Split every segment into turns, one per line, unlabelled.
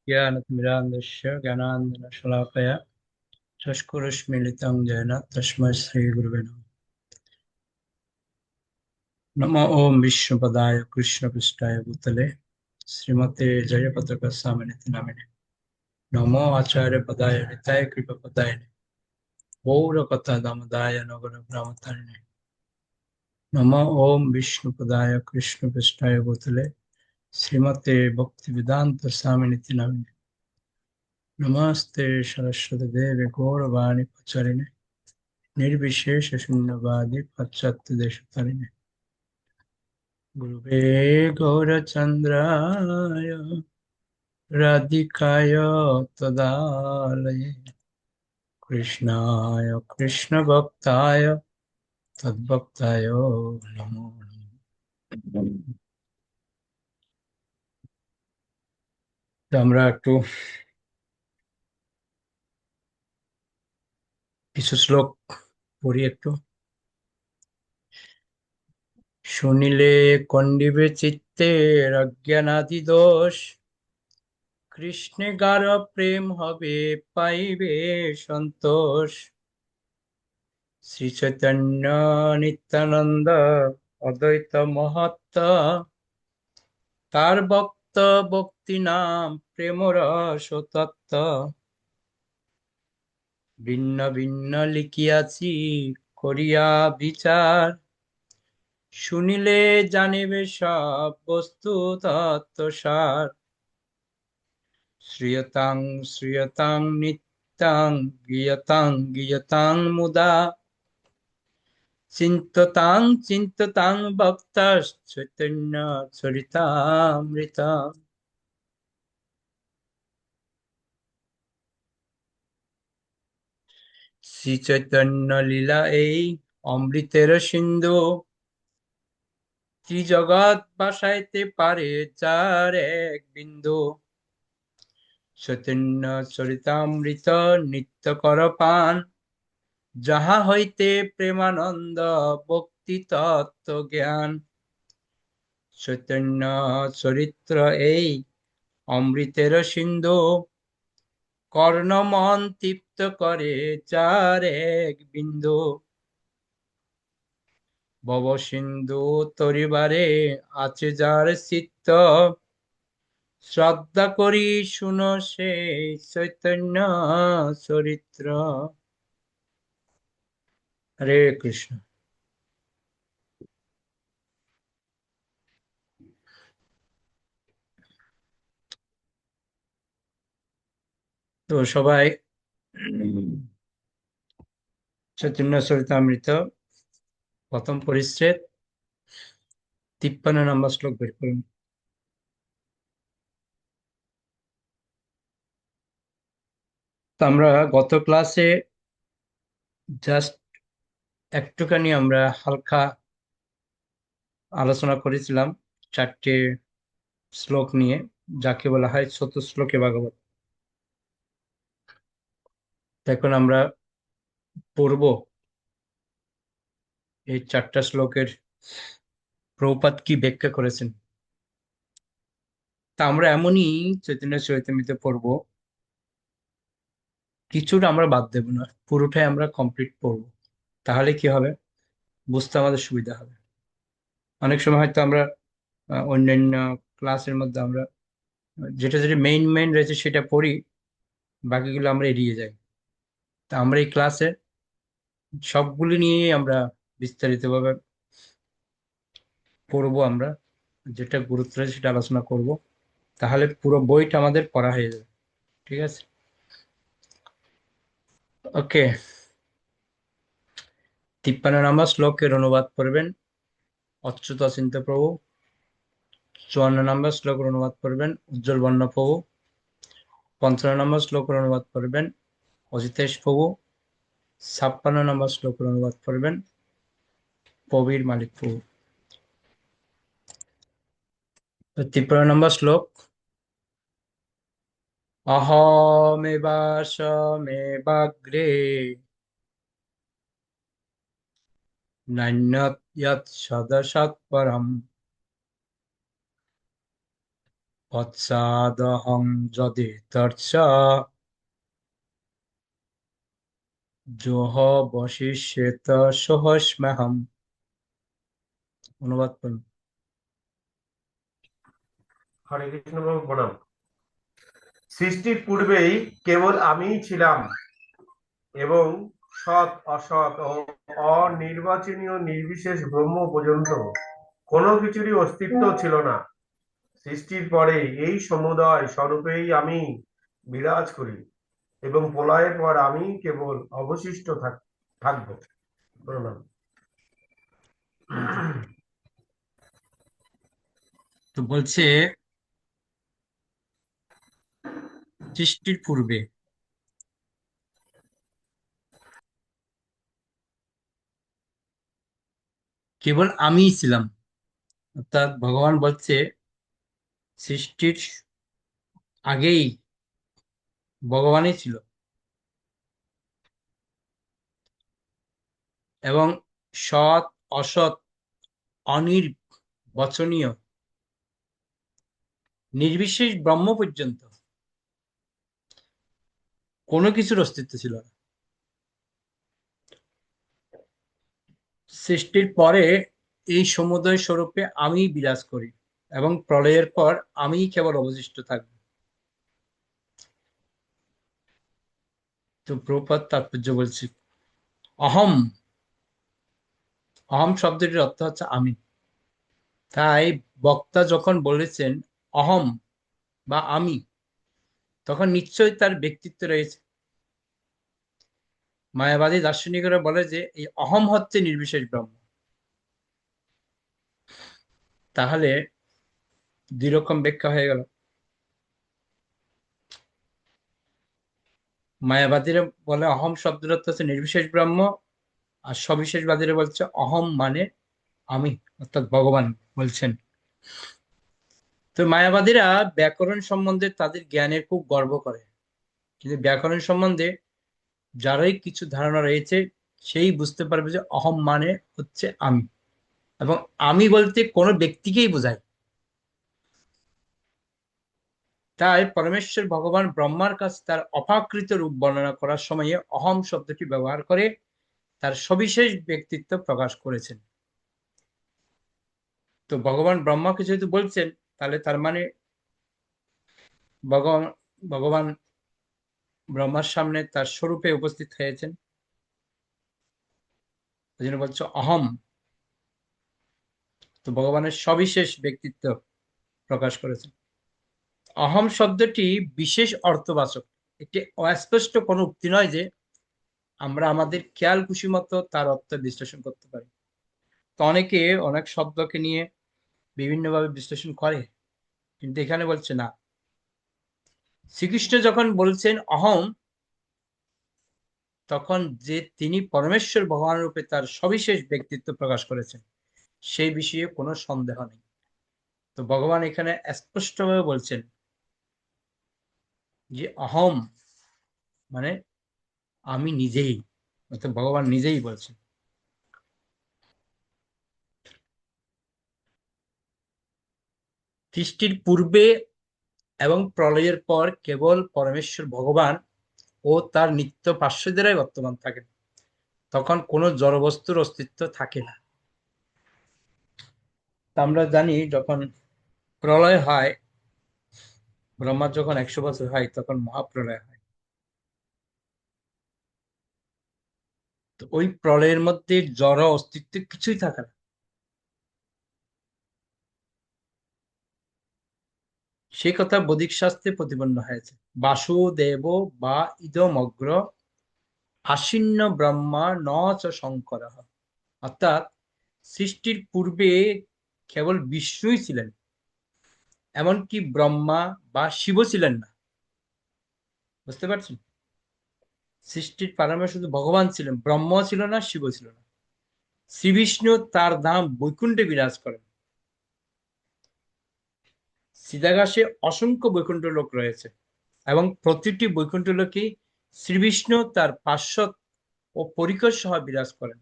ज्ञानतिमिरान्धस्य ज्ञानाञ्जनशलाकया चक्षुरुन्मीलितं येन तस्मै श्रीगुरुवे नमः। नमो ॐ विष्णुपदाय कृष्णपृष्ठाय भूतले श्रीमते जयपताकास्वामिनिति नामिने नमो आचार्यपदाय निताय कृपापदाय गौरकथादामोदाय नगरग्रामतारिणे नमो ॐ विष्णुपदाय कृष्णपृष्ठाय भूतले श्रीमते भक्तिवेदान्त स्वामिनिति नामिने नमस्ते सरस्वती देवे गौरवाणी प्रचारिणे निर्विशेष शून्यवादी पाश्चात्य देशतारिणे गुरुवे गौरचन्द्राय राधिकाय तदालये कृष्णाय कृष्णभक्ताय तद्भक्ताय नमो नमः। তো আমরা একটু কিছু শ্লোক পড়ি একটু। শুনিলে কণ্ডিবে চিত্তে অজ্ঞানাদি দোষ, কৃষ্ণে গাঢ় প্রেম হবে পাইবে সন্তোষ। শ্রী চৈতন্য নিত্যানন্দ অদ্বৈত মহত্ত, তার ভক্ত ভক্তি নাম প্রেম রস তত্ত্ব। ভিন্ন ভিন্ন লিখিয়াছি করিয়া বিচার, শুনিলে জানিবে সব বস্তু তত্ত্ব সার। শ্রিয়তাং শ্রিয়তাং নিত্যাং গীয়তাং গীয়তাং মুদা, চিন্ততাং চিন্ততাং ভক্তাঃ চৈতন্য চরিতামৃতা। শ্রী চৈতন্য লীলা এই অমৃতের সিন্ধু, ত্রিজগৎ ভাসাইতে পারে যার এক বিন্দু। চৈতন্য চরিতামৃত নিত্য কর পান, যাহা হইতে প্রেমানন্দ ভক্তি তত্ত্ব জ্ঞান। চৈতন্য চরিত্র এই অমৃতের সিন্ধু, কর্ণ মন তৃপ্ত করে যার এক বিন্দু। ভব সিন্ধু তরিবারে আছে যার চিত্ত, শ্রদ্ধা করি শুনো সেই চৈতন্য চরিত্র। হরে কৃষ্ণ। তো সবাই চৈতন্য চরিতামৃত প্রথম পরিচ্ছেদ 53 নম্বর শ্লোক বের করুন। তো আমরা গত ক্লাসে জাস্ট একটুখানি আমরা হালকা আলোচনা করেছিলাম 4টে শ্লোক নিয়ে, যাকে বলা হয় চতুশ্লোকে ভাগবত। এখন আমরা পড়ব এই 4টা শ্লোকের প্রভুপাদ কি ব্যাখ্যা করেছেন। তা আমরা এমনই চৈতন্য চরিতামৃত পড়বো, কিছুটা আমরা বাদ দেব না, পুরোটাই আমরা কমপ্লিট পড়বো। তাহলে কি হবে, বুঝতে আমাদের সুবিধা হবে। অনেক সময় হয়তো আমরা অন্যান্য ক্লাসের মধ্যে আমরা যেটা যেটা মেইন মেইন রয়েছে সেটা পড়ি, বাকিগুলো আমরা এড়িয়ে যাই। তা আমরা এই ক্লাসে সবগুলি নিয়ে আমরা বিস্তারিতভাবে পড়বো। আমরা যেটা গুরুত্ব রয়েছে সেটা আলোচনা করব, তাহলে পুরো বইটা আমাদের পড়া হয়ে যাবে। ঠিক আছে, ওকে। 53 নম্বর শ্লোকের অনুবাদ করবেন অচ্যুত অচিন্ত প্রভু। 54 নম্বর শ্লোকের অনুবাদ করবেন উজ্জ্বল বর্ণ প্রভু। 55 নম্বর শ্লোকের অনুবাদ করবেন অজিতেশ প্রভু। 56 নম্বর শ্লোকের অনুবাদ করবেন প্রবীর মালিক প্রভু। তো 53 নম্বর শ্লোক, অহমেবাসমেবাগ্রে নান্যৎ যৎ সদসৎ পরম, পশ্চাদহং যদে তর্চ যোহ বশিষ্যেত সোহস্ম্যহম। অনুবাদ করুন।
হরে কৃষ্ণ বাবু প্রণাম। সৃষ্টির পূর্বেই কেবল আমিই ছিলাম এবং সৎ অসৎ ও অনির্বাচনীয় নির্বিশেষ ব্রহ্ম পর্যন্ত কোনো কিছুরই অস্তিত্ব ছিল না। সৃষ্টির পরে এই সমুদয় স্বরূপেই আমি বিরাজ করি এবং প্রলয়ের পর আমি কেবল অবশিষ্ট থাকবো। প্রণাম।
জি। তো বলছে সৃষ্টির পূর্বে কেবল আমিই ছিলাম, অর্থাৎ ভগবান বলছে সৃষ্টির আগেই ভগবানই ছিল এবং সৎ অসৎ অনির্বচনীয় নির্বিশেষ ব্রহ্ম পর্যন্ত কোনো কিছুর অস্তিত্ব ছিল না। সৃষ্টির পরে এই সমুদয় স্বরূপে আমি বিরাজ করি এবং প্রলয়ের পর আমি কেবল অবশিষ্ট থাকব। তো প্রভুপাদ তাৎপর্য বলছি, অহম, অহম শব্দটির অর্থ হচ্ছে আমি। তাই বক্তা যখন বলেছেন অহম বা আমি, তখন নিশ্চয়ই তার ব্যক্তিত্ব রয়েছে। মায়াবাদী দার্শনিকরা বলে যে এই অহম হচ্ছে নির্বিশেষ ব্রহ্ম। তাহলে দুই রকম ব্যাখ্যা হয়ে গেল। মায়াবাদীরা বলে অহম শব্দের অর্থ হচ্ছে নির্বিশেষ ব্রহ্ম, আর সবিশেষবাদীরা বলছে অহম মানে আমি, অর্থাৎ ভগবান বলছেন। তো মায়াবাদীরা ব্যাকরণ সম্বন্ধে তাদের জ্ঞানের খুব গর্ব করে, কিন্তু ব্যাকরণ সম্বন্ধে যারাই কিছু ধারণা রয়েছে সেই বুঝতে পারবে যে অহম মানে হচ্ছে আমি, এবং আমি বলতে কোনো ব্যক্তিকেই বোঝায়। তাই পরমেশ্বর ভগবান ব্রহ্মার কাছে তার অপাকৃত রূপ বর্ণনা করার সময়ে অহম শব্দটি ব্যবহার করে তার সবিশেষ ব্যক্তিত্ব প্রকাশ করেছেন। তো ভগবান ব্রহ্মাকে যেহেতু বলছেন, তাহলে তার মানে ভগবান ভগবান ব্রহ্মার সামনে তার স্বরূপে উপস্থিত হয়েছেন। ওই জন্য বলছে অহম। তো ভগবানের সবিশেষ ব্যক্তিত্ব প্রকাশ করেছেন। অহম শব্দটি বিশেষ অর্থবাচক, একটি অস্পষ্ট কোনো উক্তি নয় যে আমরা আমাদের খেয়াল খুশি মতো তার অর্থ বিশ্লেষণ করতে পারি। তো অনেকে অনেক শব্দকে নিয়ে বিভিন্নভাবে বিশ্লেষণ করে, কিন্তু এখানে বলছে না। শ্রীকৃষ্ণ যখন বলছেন অহম, তখন যে তিনি পরমেশ্বর ভগবান রূপে তার সবিশেষ ব্যক্তিত্ব প্রকাশ করেছেন সেই বিষয়ে কোনো সন্দেহ নেই। তো ভগবান এখানে স্পষ্টভাবে বলছেন যে অহম মানে আমি নিজেই, অর্থাৎ ভগবান নিজেই বলছেন। সৃষ্টির পূর্বে এবং প্রলয়ের পর কেবল পরমেশ্বর ভগবান ও তার নিত্য পার্শ্বদেরাই বর্তমান থাকেন, তখন কোনো জড়বস্তুর অস্তিত্ব থাকে না। তা আমরা জানি যখন প্রলয় হয়, ব্রহ্মার যখন 100 বছর হয় তখন মহাপ্রলয় হয়। তো ওই প্রলয়ের মধ্যে জড় অস্তিত্ব কিছুই থাকে না। সেই কথা বৈদিক শাস্ত্রে প্রতিপন্ন হয়েছে। বাসুদেব বা ইদমগ্র আশিন্য ব্রহ্মা ন চ শঙ্কর। অর্থাৎ সৃষ্টির পূর্বে কেবল বিষ্ণুই ছিলেন, এমনকি ব্রহ্মা বা শিব ছিলেন না। বুঝতে পারছেন? সৃষ্টির প্রারম্ভে শুধু ভগবান ছিলেন, ব্রহ্মাও ছিল না, শিব ছিল না। শ্রী বিষ্ণু তার ধাম বৈকুণ্ঠে বিরাজ করেন। চিদাকাশে অসংখ্য বৈকুণ্ঠ লোক রয়েছে এবং প্রতিটি বৈকুণ্ঠ লোকেই শ্রী বিষ্ণু তার পার্শ্বদ ও পরিকর সহ বিরাজ করেন।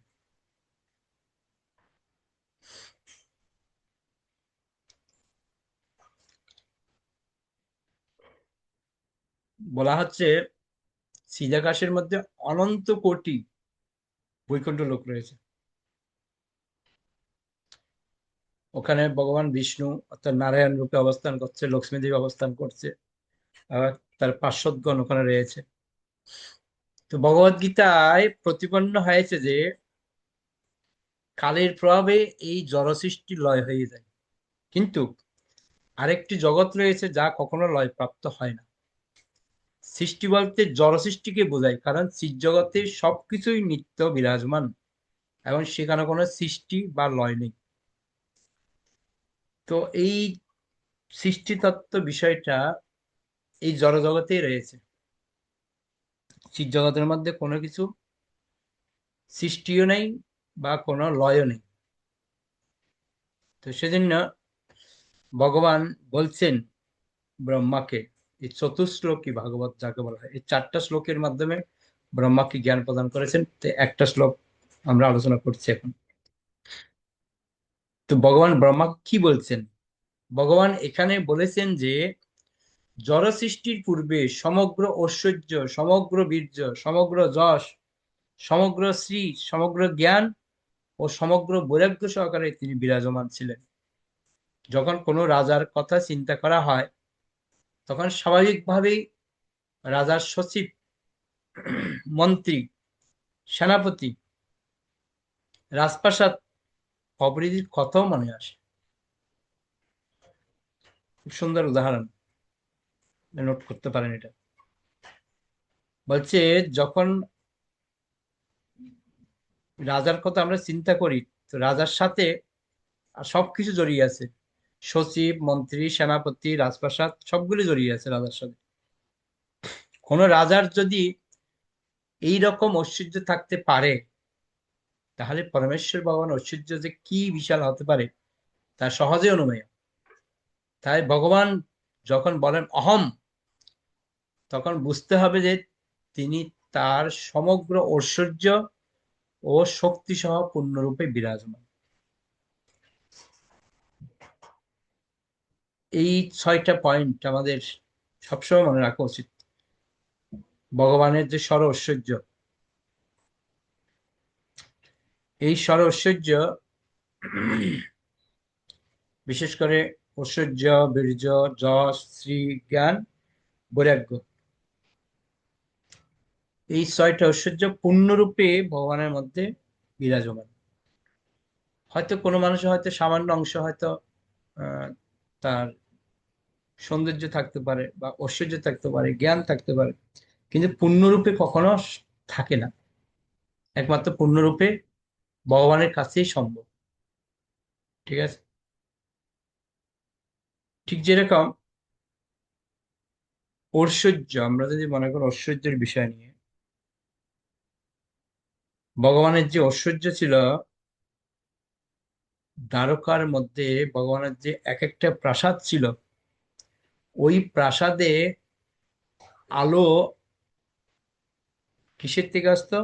বলা হচ্ছে চিদাকাশের মধ্যে অনন্ত কোটি বৈকুণ্ঠ লোক রয়েছে। ওখানে ভগবান বিষ্ণু অর্থাৎ নারায়ণ রূপে অবস্থান করছে, লক্ষ্মী দেবী অবস্থান করছে, আবার তার পার্শ্বদগণ ওখানে রয়েছে। তো ভগবদ গীতায় প্রতিপন্ন হয়েছে যে কালের প্রভাবে এই জড় সৃষ্টি লয় হয়ে যায়, কিন্তু আরেকটি জগৎ রয়েছে যা কখনো লয় প্রাপ্ত হয় না। সৃষ্টি বলতে জড় সৃষ্টিকে বোঝায়, কারণ জগতে সবকিছুই নিত্য বিরাজমান এবং সেখানে কোনো সৃষ্টি বা লয় নেই। তো এই সৃষ্টি তত্ত্ব বিষয়টা এই জড় জগতেই রয়েছে। চিৎ জগতের মধ্যে কোনো কিছু সৃষ্টিও নেই বা কোনো লয়ও নেই। তো সেজন্য ভগবান বলছেন ব্রহ্মাকে, এই চতুশ্লোকী ভাগবত যাকে বলা হয়, এই 4টা শ্লোকের মাধ্যমে ব্রহ্মাকে জ্ঞান প্রদান করেছেন। তো একটা শ্লোক আমরা আলোচনা করছি এখন। তো ভগবান ব্রহ্মা কি বলছেন? ভগবান এখানে বলেছেন যে জড় সৃষ্টির পূর্বে সমগ্র ঐশ্বর্য, সমগ্র বীর্য, সমগ্র যশ, সমগ্র শ্রী, সমগ্র জ্ঞান ও সমগ্র বৈরাগ্য সহকারে তিনি বিরাজমান ছিলেন। যখন কোনো রাজার কথা চিন্তা করা হয় তখন স্বাভাবিকভাবেই রাজার সচিব, মন্ত্রী, সেনাপতি, রাজপ্রাসাদ প্রভৃতির কথাও মনে আসে। খুব সুন্দর উদাহরণ, নোট করতে পারেন এটা। বলছে যখন রাজার কথা আমরা চিন্তা করি, তো রাজার সাথে সবকিছু জড়িয়ে আছে, সচিব, মন্ত্রী, সেনাপতি, রাজপ্রাসাদ সবগুলো জড়িয়ে আছে রাজার সাথে। কোন রাজার যদি এই রকম ঐশ্বর্য থাকতে পারে, তাহলে পরমেশ্বর ভগবান ঐশ্বর্য যে কি বিশাল হতে পারে তা সহজে অনুমেয়। তাই ভগবান যখন বলেন অহম, তখন বুঝতে হবে যে তিনি তার সমগ্র ঐশ্বর্য ও শক্তি সহ পূর্ণরূপে বিরাজমান। এই 6টা পয়েন্ট আমাদের সবসময় মনে রাখা উচিত। ভগবানের যে স্বর ঐশ্বর্য, এই স্বর ঐশ্বর্য বিশেষ করে ঐশ্বর্য, বীর্য, যশ, শ্রী, জ্ঞান, বৈরাগ্য, এই 6টা ঐশ্বর্য পূর্ণরূপে ভগবানের মধ্যে বিরাজমান। হয়তো কোনো মানুষের হয়তো সামান্য অংশ হয়তো আহ, তার সৌন্দর্য থাকতে পারে বা ঐশ্বর্য থাকতে পারে, জ্ঞান থাকতে পারে, কিন্তু পূর্ণরূপে কখনো থাকে না। একমাত্র পূর্ণরূপে ভগবানের কাছেই সম্ভব। ঠিক আছে? ঠিক যেরকম ঐশ্বর্য, আমরা যদি মনে করি ঐশ্বর্যের বিষয় নিয়ে, ভগবানের যে ঐশ্বর্য ছিল, দ্বারকার মধ্যে ভগবানের যে এক একটা প্রাসাদ ছিল, ওই প্রাসাদে আলো কিসের থেকে আসতো?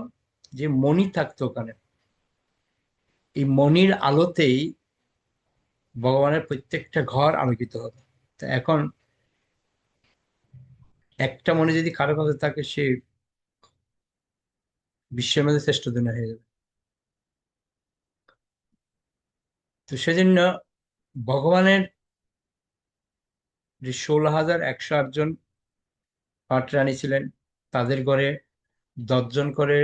যে মণি থাকতো ওখানে, এই মণির আলোতেই ভগবানের প্রত্যেকটা ঘর আলোকিত হতো। তো এখন একটা মণি যদি কারো কাছে থাকে, সে বিশ্বের মধ্যে শ্রেষ্ঠ দুনিয়া হয়ে যাবে। তো সেজন্য ভগবানের যে 16,108 জন পাটরানী ছিলেন, তাদের ঘরে 10 জন করে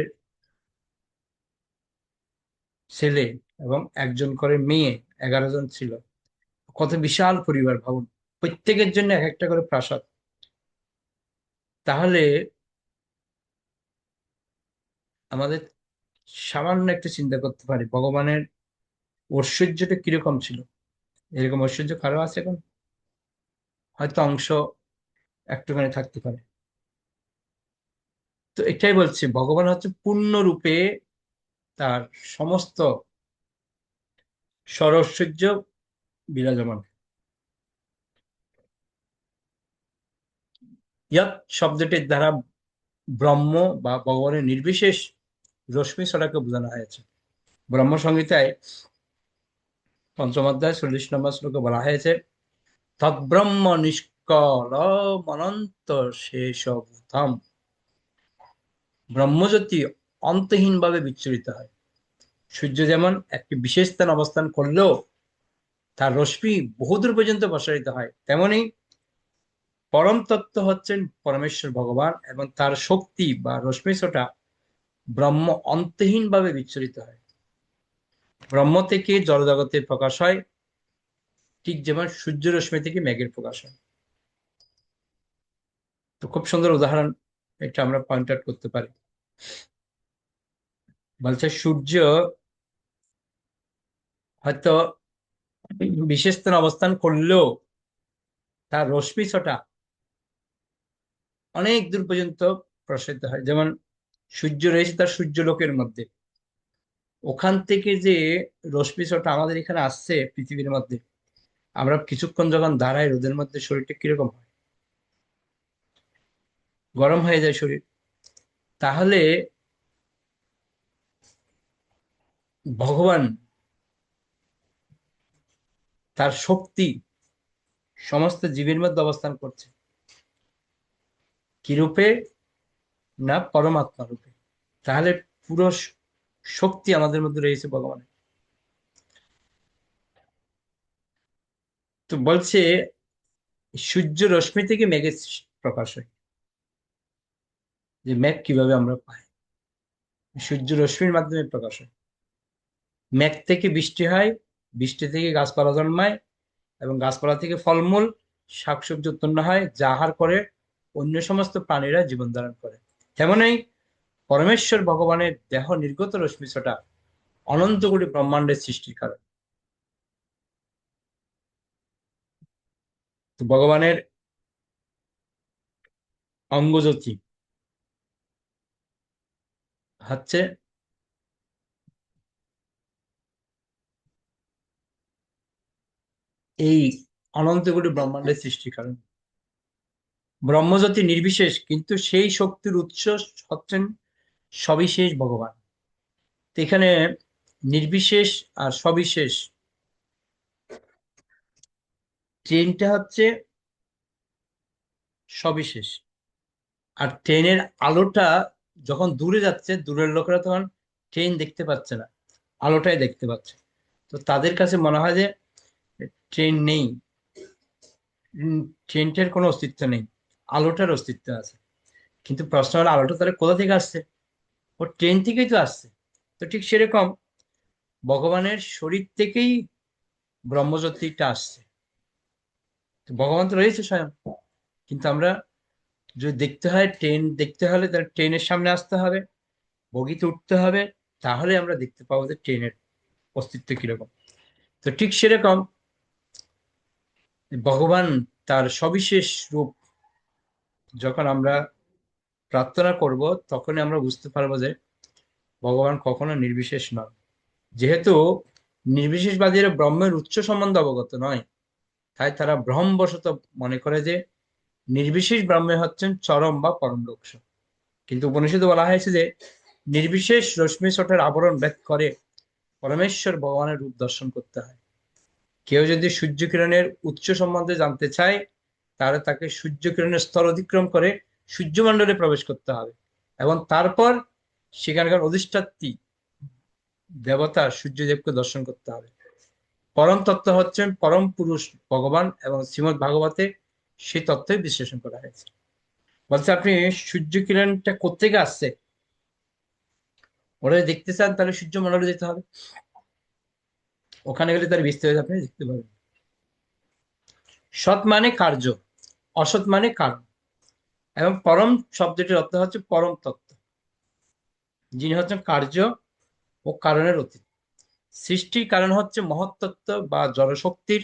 ছেলে এবং 1 জন করে মেয়ে, 11 জন ছিল। কত বিশাল পরিবার ভাবুন, প্রত্যেকের জন্য এক একটা করে প্রাসাদ। তাহলে আমাদের সামান্য একটু চিন্তা করতে পারি ভগবানের ঐশ্বর্যটা কিরকম ছিল। এরকম ঐশ্বর্য কারো আছে এখন? হয়তো অংশ একটুখানি থাকতে পারে। তো এটাই বলছি, ভগবান হচ্ছে পূর্ণরূপে তার সমস্ত সরৈশ্বর্য বিরাজমান। ইয়াত শব্দটির দ্বারা ব্রহ্ম বা ভগবানের নির্বিশেষ রশ্মি ছটাকে বোঝানো হয়েছে। ব্রহ্ম সংহিতায় 5ম অধ্যায় 40 নম্বর শ্লোকে বলা হয়েছে, তদ্ব্রহ্ম নিষ্কলম অনন্ত শেষ ধাম। ব্রহ্মজ্যোতি অন্তহীন ভাবে বিচ্ছুরিত হয়। সূর্য যেমন একটি বিশেষ স্থান অবস্থান করলেও তার রশ্মি বহুদূর পর্যন্ত প্রসারিত হয়, তেমনি পরম তত্ত্ব হচ্ছেন পরমেশ্বর ভগবান এবং তার শক্তি বা রশ্মিছটা ব্রহ্ম অন্তহীন ভাবে বিচ্ছুরিত হয়। ব্রহ্ম থেকে জড়জগতের প্রকাশ হয়, ঠিক যেমন সূর্য রশ্মি থেকে মেঘের প্রকাশ হয়। তো খুব সুন্দর উদাহরণ এটা আমরা পয়েন্ট আউট করতে পারি। বলছে সূর্য হয়তো বিশেষ স্থানে অবস্থান করলেও তার রশ্মিছটা অনেক দূর পর্যন্ত প্রসারিত হয়। যেমন সূর্য রয়েছে তার সূর্যলোকের মধ্যে, ওখান থেকে যে রশ্মিছটা আমাদের এখানে আসছে পৃথিবীর মধ্যে, আমরা কিছুক্ষণ যখন দাঁড়াই রোদের মধ্যে, শরীরটা কিরকম হয়? গরম হয়ে যায় শরীর। তাহলে ভগবান তার শক্তি সমস্ত জীবের মধ্যে অবস্থান করছে কি রূপে? না পরমাত্মা রূপে। তাহলে পুরো শক্তি আমাদের মধ্যে রয়েছে ভগবানের। তো বলছে সূর্য রশ্মি থেকে মেঘের প্রকাশ হয়। যে মেঘ কিভাবে আমরা পাই? সূর্য রশ্মির মাধ্যমে প্রকাশ হয়। মেঘ থেকে বৃষ্টি হয়, বৃষ্টি থেকে গাছপালা জন্মায়, এবং গাছপালা থেকে ফলমূল শাকসবজি উৎপন্ন হয়, যা আহার করে অন্য সমস্ত প্রাণীরা জীবন ধারণ করে। তেমনই পরমেশ্বর ভগবানের দেহ নির্গত রশ্মিছটা অনন্ত কোটি ব্রহ্মাণ্ডের সৃষ্টির কারণ। তো ভগবানের অঙ্গজ্যোতি হচ্ছে এই অনন্ত কোটি ব্রহ্মাণ্ডের সৃষ্টির কারণ। ব্রহ্মজ্যোতি নির্বিশেষ, কিন্তু সেই শক্তির উৎস হচ্ছেন সবিশেষ ভগবান। তো এখানে নির্বিশেষ আর সবিশেষ, ট্রেনটা হচ্ছে সবিশেষ। আর ট্রেনের আলোটা যখন দূরে যাচ্ছে, দূরের লোকেরা তখন ট্রেন দেখতে পাচ্ছে না, আলোটাই দেখতে পাচ্ছে। তো তাদের কাছে মনে হয় যে ট্রেন নেই, ট্রেনটার কোনো অস্তিত্ব নেই, আলোটার অস্তিত্ব আছে। কিন্তু প্রশ্ন হলো, আলোটা তাহলে কোথা থেকে আসছে? ও ট্রেন থেকেই তো আসছে। তো ঠিক সেরকম ভগবানের শরীর থেকেই ব্রহ্মজ্যোতিটা আসছে। তো ভগবান তো রয়েছে স্বয়ং, কিন্তু আমরা যদি দেখতে হয়, ট্রেন দেখতে হলে তাহলে ট্রেনের সামনে আসতে হবে, বগিতে উঠতে হবে, তাহলে আমরা দেখতে পাবো যে ট্রেনের অস্তিত্ব কিরকম। তো ঠিক সেরকম ভগবান তার সবিশেষ রূপ যখন আমরা প্রার্থনা করব, তখনই আমরা বুঝতে পারবো যে ভগবান কখনো নির্বিশেষ নয়। যেহেতু নির্বিশেষবাদীরা ব্রহ্মের উৎস সম্বন্ধে অবগত নয়, তাই তারা ভ্রমবশত মনে করে যে নির্বিশেষ ব্রহ্মে হচ্ছেন চরম বা পরম লক্ষ্য। কিন্তু উপনিষদে বলা হয়েছে যে নির্বিশেষ রশ্মি ছটার আবরণ ভেদ করে পরমেশ্বর ভগবানের রূপ দর্শন করতে হয়। কেউ যদি সূর্য কিরণের উৎস সম্বন্ধে জানতে চায়, তাহলে তাকে সূর্য কিরণের স্তর অতিক্রম করে সূর্যমণ্ডলে প্রবেশ করতে হবে, এবং তারপর সেখানকার অধিষ্ঠাত্রী দেবতা সূর্যদেবকে দর্শন করতে হবে। পরম তত্ত্ব হচ্ছেন পরম পুরুষ ভগবান, এবং শ্রীমদ্ ভাগবতে সেই তত্ত্বই বিশ্লেষণ করা হয়েছে। বলছে আপনি সূর্য কিরণটা কোত্থেকে আসছে ওরা যদি দেখতে চান, তাহলে সূর্যমণ্ডলে যেতে হবে। ওখানে গেলে তার বিস্তারিত আপনি দেখতে পাবেন। সৎ মানে কার্য, অসৎ মানে কারণ, এবং পরম শব্দটির অর্থ হচ্ছে পরম তত্ত্ব, যিনি হচ্ছেন কার্য ও কারণের অতীত। সৃষ্টির কারণ হচ্ছে মহত্তত্ত্ব বা জড়শক্তির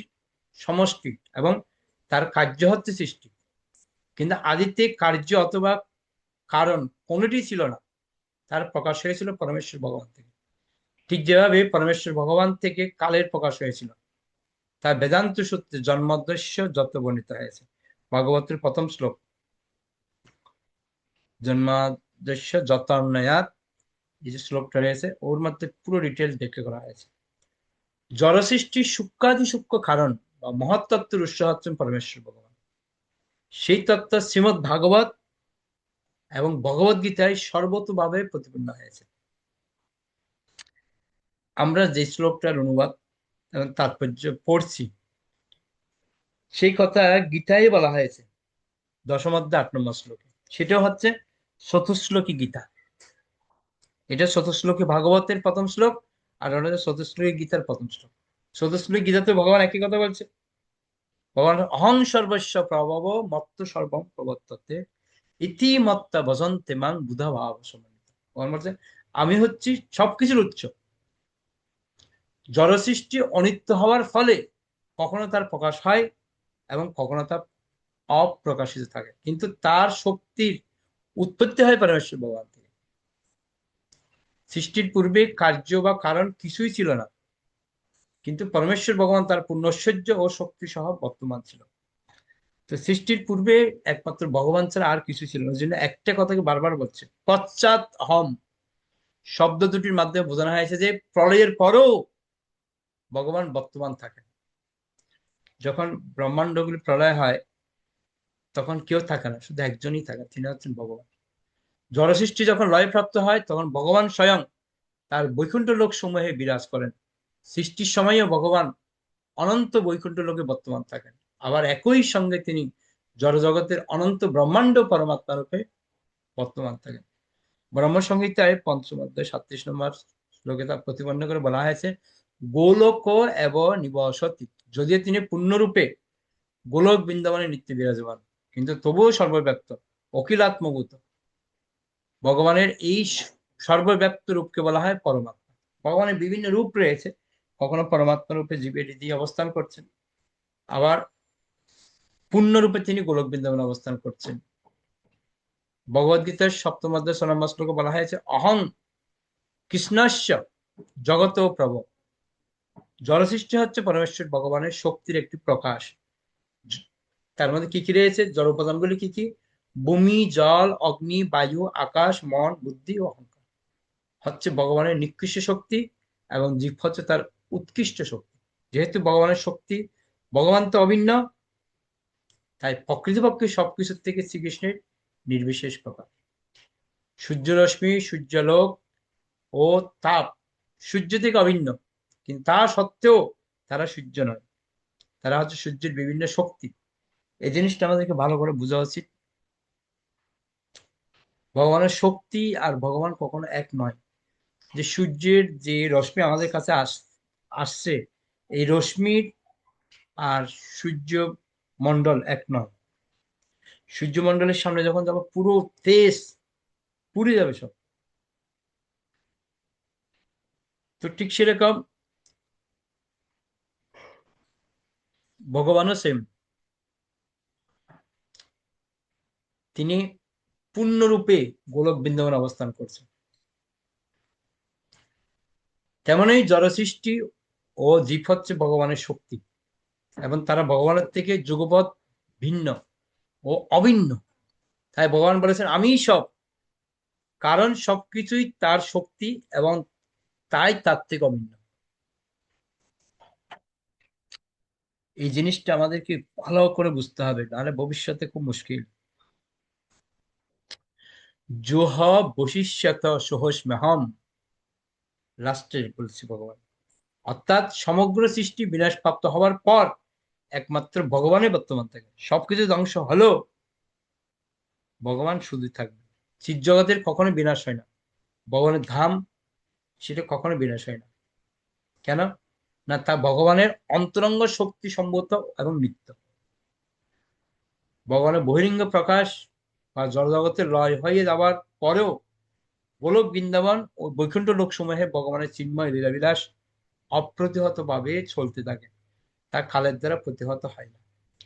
সমষ্টি, এবং তার কার্য হচ্ছে সৃষ্টি। কিন্তু আদিতে কার্য অথবা কারণ কোনটি ছিল না, তার প্রকাশ হয়েছিল পরমেশ্বর ভগবান থেকে। ঠিক যেভাবে পরমেশ্বর ভগবান থেকে কালের প্রকাশ হয়েছিল, তা বেদান্ত সূত্রে জন্মোদ্দেশ্য যত বর্ণিত হয়েছে। ভাগবতের প্রথম শ্লোক, জন্মোদ্দেশ্য যত অন্বয়াত, এই যে শ্লোকটা রয়েছে, ওর মধ্যে পুরো ডিটেলস ব্যাখ্যা করা হয়েছে। জড়সৃষ্টির সূক্ষ্মাদি সূক্ষ্ম কারণ বা মহত্তত্ত্বের উৎস হচ্ছেন পরমেশ্বর ভগবান। সেই তত্ত্ব শ্রীমৎ ভাগবত এবং ভগবত গীতায় সর্বতোভাবে প্রতিপন্ন হয়েছে। আমরা যে শ্লোকটার অনুবাদ এবং তাৎপর্য পড়ছি, সেই কথা গীতায় বলা হয়েছে দশম অধ্যায় 8 নম্বর শ্লোকে। সেটাও হচ্ছে চতুশ্লোকী গীতা। এটা চতুশ্লোকী ভাগবতের প্রথম শ্লোক, আর ওটা হচ্ছে চতুশ্লোকী গীতার প্রথম শ্লোক। চতুশ্লোকী গীতাতে ভগবান একই কথা বলছে। ভগবান অহং সর্বস্ব প্রভব মত্ত সর্বম প্রবর্ততে ইতি মত্তা ভজন্তে মাং বুধা ভাব সমন্বিত। ভগবান বলছে আমি হচ্ছি সবকিছুর উৎস। জড় সৃষ্টি অনিত্য হওয়ার ফলে কখনো তার প্রকাশ হয় এবং কখনো তা অপ্রকাশিত থাকে, কিন্তু তার শক্তির উৎপত্তি হয় পরমেশ্বর ভগবান থেকে। সৃষ্টির পূর্বে কার্য বা কারণ কিছুই ছিল না, কিন্তু পরমেশ্বর ভগবান তার পূর্ণ ঐশ্বর্য ও শক্তি সহ বর্তমান ছিল। তো সৃষ্টির পূর্বে একমাত্র ভগবান ছাড়া আর কিছু ছিল না। ওই জন্য একটা কথাকে বারবার বলছে পশ্চাৎ হম শব্দ দুটির মাধ্যমে বোঝানো হয়েছে যে প্রলয়ের পরও ভগবান বর্তমান থাকেন। যখন ব্রহ্মাণ্ডগুলি প্রলয় হয় তখন কেউ থাকে না, শুধু একজনই থাকে, তিনি হচ্ছেন ভগবান। জড়সৃষ্টি যখন লয়প্রাপ্ত হয় তখন ভগবান স্বয়ং তার বৈকুণ্ঠ লোক সমূহে বিরাজ করেন। সৃষ্টির সময়ও ভগবান অনন্ত বৈকুণ্ঠ লোকে বর্তমান থাকেন। আবার একই সঙ্গে তিনি জড়জগতের অনন্ত ব্রহ্মাণ্ড পরমাত্মা রূপে বর্তমান থাকেন। ব্রহ্ম সংহিতায় 5ম অধ্যায় 37 নম্বর শ্লোকে তা প্রতিপন্ন করে বলা হয়েছে গোলক এব নিবসতি। যদিও তিনি পূর্ণরূপে গোলক বৃন্দাবনে নিত্য বিরাজমান, কিন্তু তবুও সর্বব্যাপ্ত, অখিলাত্মভূত। ভগবানের এই সর্বব্যাপ্ত রূপকে বলা হয় পরমাত্মা। ভগবানের বিভিন্ন রূপ রয়েছে, কখনো পরমাত্মা রূপে জীবের হৃদয়ে অবস্থান করছেন, আবার পূর্ণরূপে তিনি গোলক বৃন্দাবনে অবস্থান করছেন। ভগবদ গীতার 7ম অধ্যায় 6 নম্বর শ্লোকে বলা হয়েছে অহং কৃষ্ণস্য জগত প্রভ। জড়সৃষ্টি হচ্ছে পরমেশ্বর ভগবানের শক্তির একটি প্রকাশ। তার মধ্যে কি কি রয়েছে? জড় উপাদানগুলি কি কি? ভূমি, জল, অগ্নি, বায়ু, আকাশ, মন, বুদ্ধি ও অহংকার হচ্ছে ভগবানের নিকৃষ্ট শক্তি, এবং জীব হচ্ছে তার উৎকৃষ্ট শক্তি। যেহেতু ভগবানের শক্তি, ভগবান তো অভিন্ন, তাই প্রকৃতপক্ষে সবকিছুর থেকে শ্রীকৃষ্ণের নির্বিশেষ প্রকাশ। সূর্যরশ্মি, সূর্যালোক ও তাপ সূর্য থেকে অভিন্ন, কিন্তু তা সত্ত্বেও তারা সূর্য নয়, তারা হচ্ছে সূর্যের বিভিন্ন শক্তি। এই জিনিসটা আমাদেরকে ভালো করে বোঝা উচিত। ভগবানের শক্তি আর ভগবান কখনো এক নয়। যে সূর্যের যে রশ্মি আমাদের কাছে আসছে, এই রশ্মির আর সূর্য মন্ডল এক নয়। সূর্যমন্ডলের সামনে যখন যাবো পুরো তেজ পুড়ে যাবে সব। তো ঠিক সেরকম ভগবানও সেম, তিনি পূর্ণরূপে গোলক বৃন্দাবনে অবস্থান করছেন। তেমনই জড়সৃষ্টি ও জীব হচ্ছে ভগবানের শক্তি, এবং তারা ভগবানের থেকে যুগপৎ ভিন্ন ও অভিন্ন। তাই ভগবান বলেছেন আমিই সব, কারণ সবকিছুই তার শক্তি এবং তাই তার থেকে অভিন্ন। এই জিনিসটা আমাদেরকে ভালো করে বুঝতে হবে, নাহলে ভবিষ্যতে খুব মুশকিল। জোহ বশিষ্যত সোহস্ম্যহম লাস্টে বলছি ভগবান। অর্থাৎ সমগ্র সৃষ্টি বিনাশ প্রাপ্ত হওয়ার পর একমাত্র ভগবানের বর্তমান থাকে। সবকিছু ধ্বংস হলো, ভগবান শুধু থাকবে। চিৎ জগতের কখনো বিনাশ হয় না, ভগবানের ধাম সেটা কখনো বিনাশ হয় না। কেন? না, তা ভগবানের অন্তরঙ্গ শক্তি সম্ভূত এবং নিত্য। ভগবানের বহিরঙ্গ প্রকাশ বা জড়জগতের লয় হয়ে যাওয়ার পরেও গোলক বৃন্দাবন ও বৈকুণ্ঠ লোকসমূহে ভগবানের চিন্ময় লীলাবিলাস অপ্রতিহত ভাবে চলতে থাকে, তা কালের দ্বারা প্রতিহত হয় না।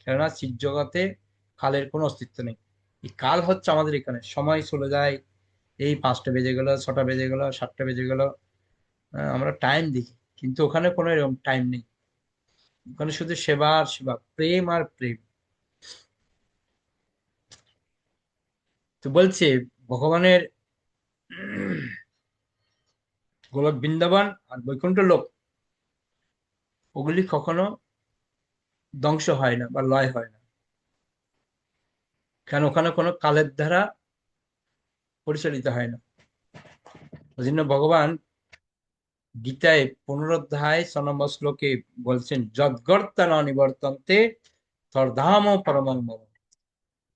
কেননা চিৎ জগতে কালের কোনো অস্তিত্ব নেই। এই কাল হচ্ছে আমাদের এখানে সময় চলে যায়, এই 5টা বেজে গেল, 6টা বেজে গেল, 7টা বেজে গেল, আমরা টাইম দেখি, কিন্তু ওখানে কোনো এরকম টাইম নেই। ওখানে শুধু সেবা আর সেবা, প্রেম আর প্রেম। তো বলছে ভগবানের গোলক বৃন্দাবন আর বৈকুণ্ঠ লোক, ওগুলি কখনো ধ্বংস হয় না বা লয় হয় না। কারণ ওখানে কোনো কালের দ্বারা পরিচালিত হয় না। ওই জন্য ভগবান গীতায় 15 অধ্যায় 6 নম্বর শ্লোকে বলছেন, যদ্গর্তা ন নিবর্তন্তে তদ্ধাম পরমং মম।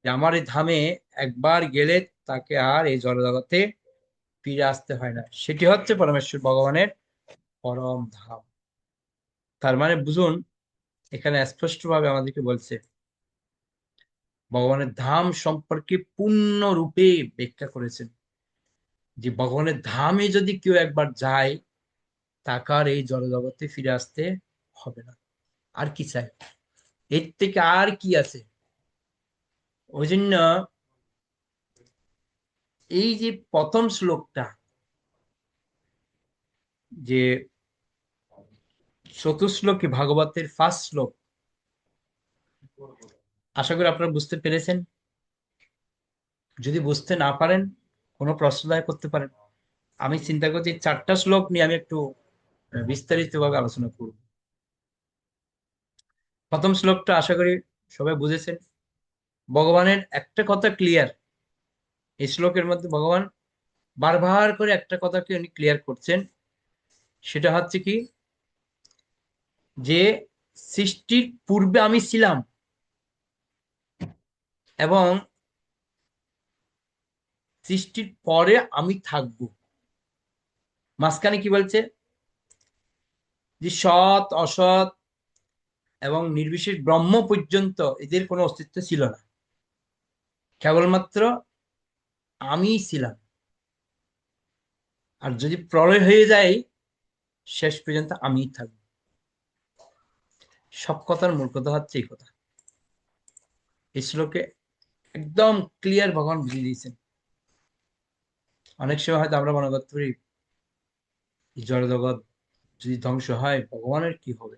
যে আমার এই ধামে একবার গেলে তাকে আর এই জড়জগতে ফিরে আসতে হয় না, সেটি হচ্ছে পরমেশ্বর ভগবানের পরম ধাম। তার মানে বুঝুন, এখানে স্পষ্টভাবে আমাদেরকে বলছে ভগবানের ধাম সম্পর্কে পূর্ণরূপে ব্যাখ্যা করেছেন, যে ভগবানের ধামে যদি কেউ একবার যায় তাকে আর এই জড়জগতে ফিরে আসতে হবে না। আর কি চাই, এর থেকে আর কি আছে? ওই জন্য এই যে প্রথম শ্লোকটা, যে চতুশ্লোকী ভাগবতের ফার্স্ট শ্লোক, আশা করি আপনারা বুঝতে পেরেছেন। যদি বুঝতে না পারেন, কোনো প্রশ্ন দয়া করতে পারেন। আমি চিন্তা করছি 4টা শ্লোক নিয়ে আমি একটু বিস্তারিত ভাবে আলোচনা করব। প্রথম শ্লোকটা আশা করি সবাই বুঝেছেন। ভগবানের একটা কথা ক্লিয়ার, এই শ্লোকের মধ্যে ভগবান বারবার করে একটা কথাকে উনি ক্লিয়ার করছেন। সেটা হচ্ছে কি, যে সৃষ্টির পূর্বে আমি ছিলাম এবং সৃষ্টির পরে আমি থাকবো। মাঝখানে কি বলছে, যে সৎ অসৎ এবং নির্বিশেষ ব্রহ্ম পর্যন্ত এদের কোনো অস্তিত্ব ছিল না, কেবলমাত্র আমিই ছিলাম। আর যদি প্রলয় হয়ে যায়, শেষ পর্যন্ত আমিই থাকবো। সব কথার মূল কথা হচ্ছে এই কথা। এই শ্লোকে একদম ক্লিয়ার ভগবান বুঝিয়ে দিয়েছেন। অনেক সময় হয়তো আমরা মনে করতে পারি, এই জড়জগৎ যদি ধ্বংস হয় ভগবানের কি হবে?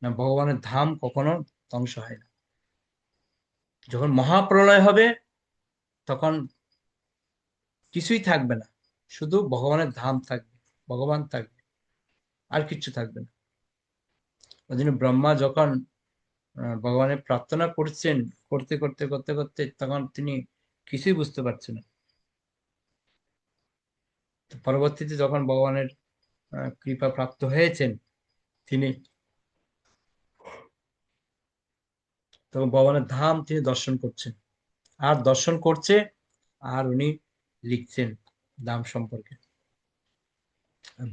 না, ভগবানের ধাম কখনো ধ্বংস হয় না। যখন মহাপ্রলয় হবে তখন কিছুই থাকবে না, শুধু ভগবানের ধাম থাকবে, ভগবান থাকবে, আর কিছু থাকবে না। ওই জন্য ব্রহ্মা যখন ভগবানের প্রার্থনা করছেন, করতে করতে করতে করতে তখন তিনি কিছুই বুঝতে পারছেন না। তো পরবর্তীতে যখন ভগবানের কৃপা প্রাপ্ত হয়েছেন, তিনি তখন ভগবানের ধাম তিনি দর্শন করছেন, আর দর্শন করছে, আর উনি লিখছেন ধাম সম্পর্কে।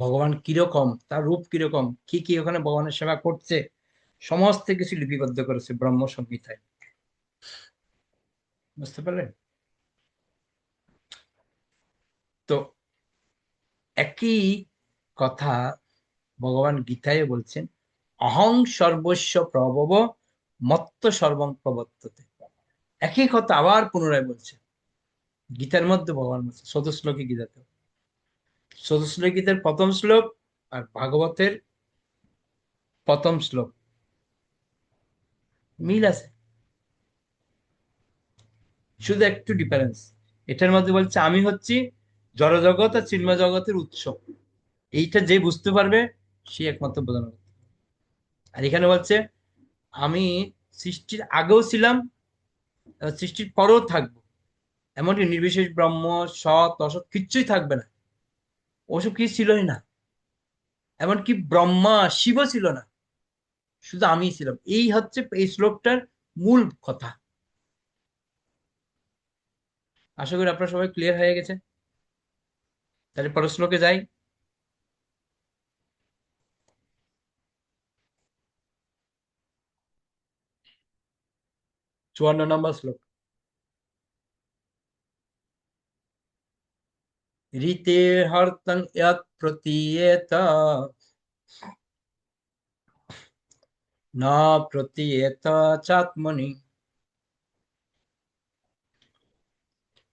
ভগবান কিরকম, তার রূপ কিরকম, কি কি ওখানে ভগবানের সেবা করছে, সমস্ত কিছু লিপিবদ্ধ করেছে ব্রহ্ম সংহিতায়। বুঝতে পারলেন? তো একই কথা ভগবান গীতায় বলছেন, অহং সর্বস্ব প্রভব মত্ত সর্বং প্রবর্ততে। একই কথা আবার পুনরায় বলছে গীতার মধ্যে। ভগবান বলছে চতুশ্লোকী গীতাতে, চতুশ্লোকী গীতার প্রথম শ্লোক আর ভাগবতের প্রথম শ্লোক মিল আছে, শুধু একটু ডিফারেন্স। এটার মধ্যে বলছে আমি হচ্ছি জড়জগৎ আর চিন্ময় জগতের উৎস। এইটা যে বুঝতে পারবে সে একমাত্র বোঝানো। আর এখানে বলছে আমি সৃষ্টির আগেও ছিলাম, সৃষ্টির পরেও থাকবো। এমনকি নির্বিশেষ ব্রহ্ম, সৎ অসৎ কিচ্ছুই থাকবে না, ওসব কিছু ছিলই না। এমনকি ব্রহ্মা শিবও ছিল না, শুধু আমিই ছিলাম। এই হচ্ছে এই শ্লোকটার মূল কথা। আশা করি আপনারা সবাই ক্লিয়ার হয়ে গেছে। তাহলে পরের শ্লোকে যাই। 54 নম্বর শ্লোক। ঋতে হর্তং যৎ প্রতীয়েত ন প্রতীয়েত চাত্মনি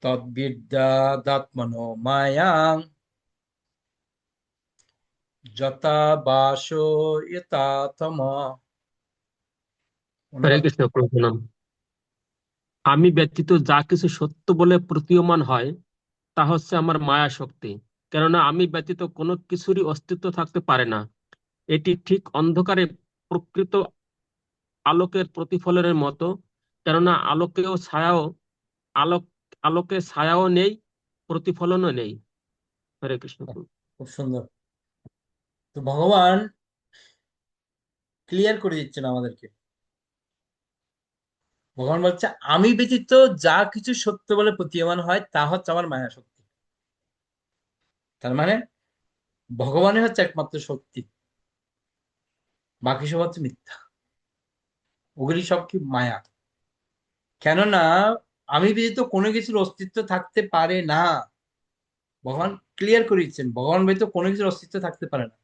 তদ্বিদ্যাদাত্মনো মায়াং যথা বাসো যথাতমা।
হরে
অনুবাদ।
কৃষ্ণ প্রণাম। আমি ব্যতীত যা কিছু সত্য বলে প্রতীয়মান হয় তা হচ্ছে আমার মায়া শক্তি। কেননা আমি ব্যতীত কোনো কিছুরই অস্তিত্ব থাকতে পারে না। এটি ঠিক অন্ধকারে প্রকৃত আলোকের প্রতিফলনের মতো। কেননা আলোকেও ছায়াও আলোক আলোকে ছায়াও নেই, প্রতিফলনও নেই। হরে কৃষ্ণ।
খুব সুন্দর। তো ভগবান ক্লিয়ার করে দিচ্ছেন আমাদেরকে। ভগবান বলছে আমি ব্যতীত যা কিছু সত্য বলে প্রতীয়মান হয় তা হচ্ছে আমার মায়া শক্তি। তার মানে ভগবানই হচ্ছে একমাত্র শক্তি, বাকি সব হচ্ছে মিথ্যা, ওগুলি সব কি মায়া। কেননা আমি ব্যতীত কোনো কিছুর অস্তিত্ব থাকতে পারে না। ভগবান ক্লিয়ার করে দিচ্ছেন ভগবান ব্যতীত কোনো কিছুর অস্তিত্ব থাকতে পারে না।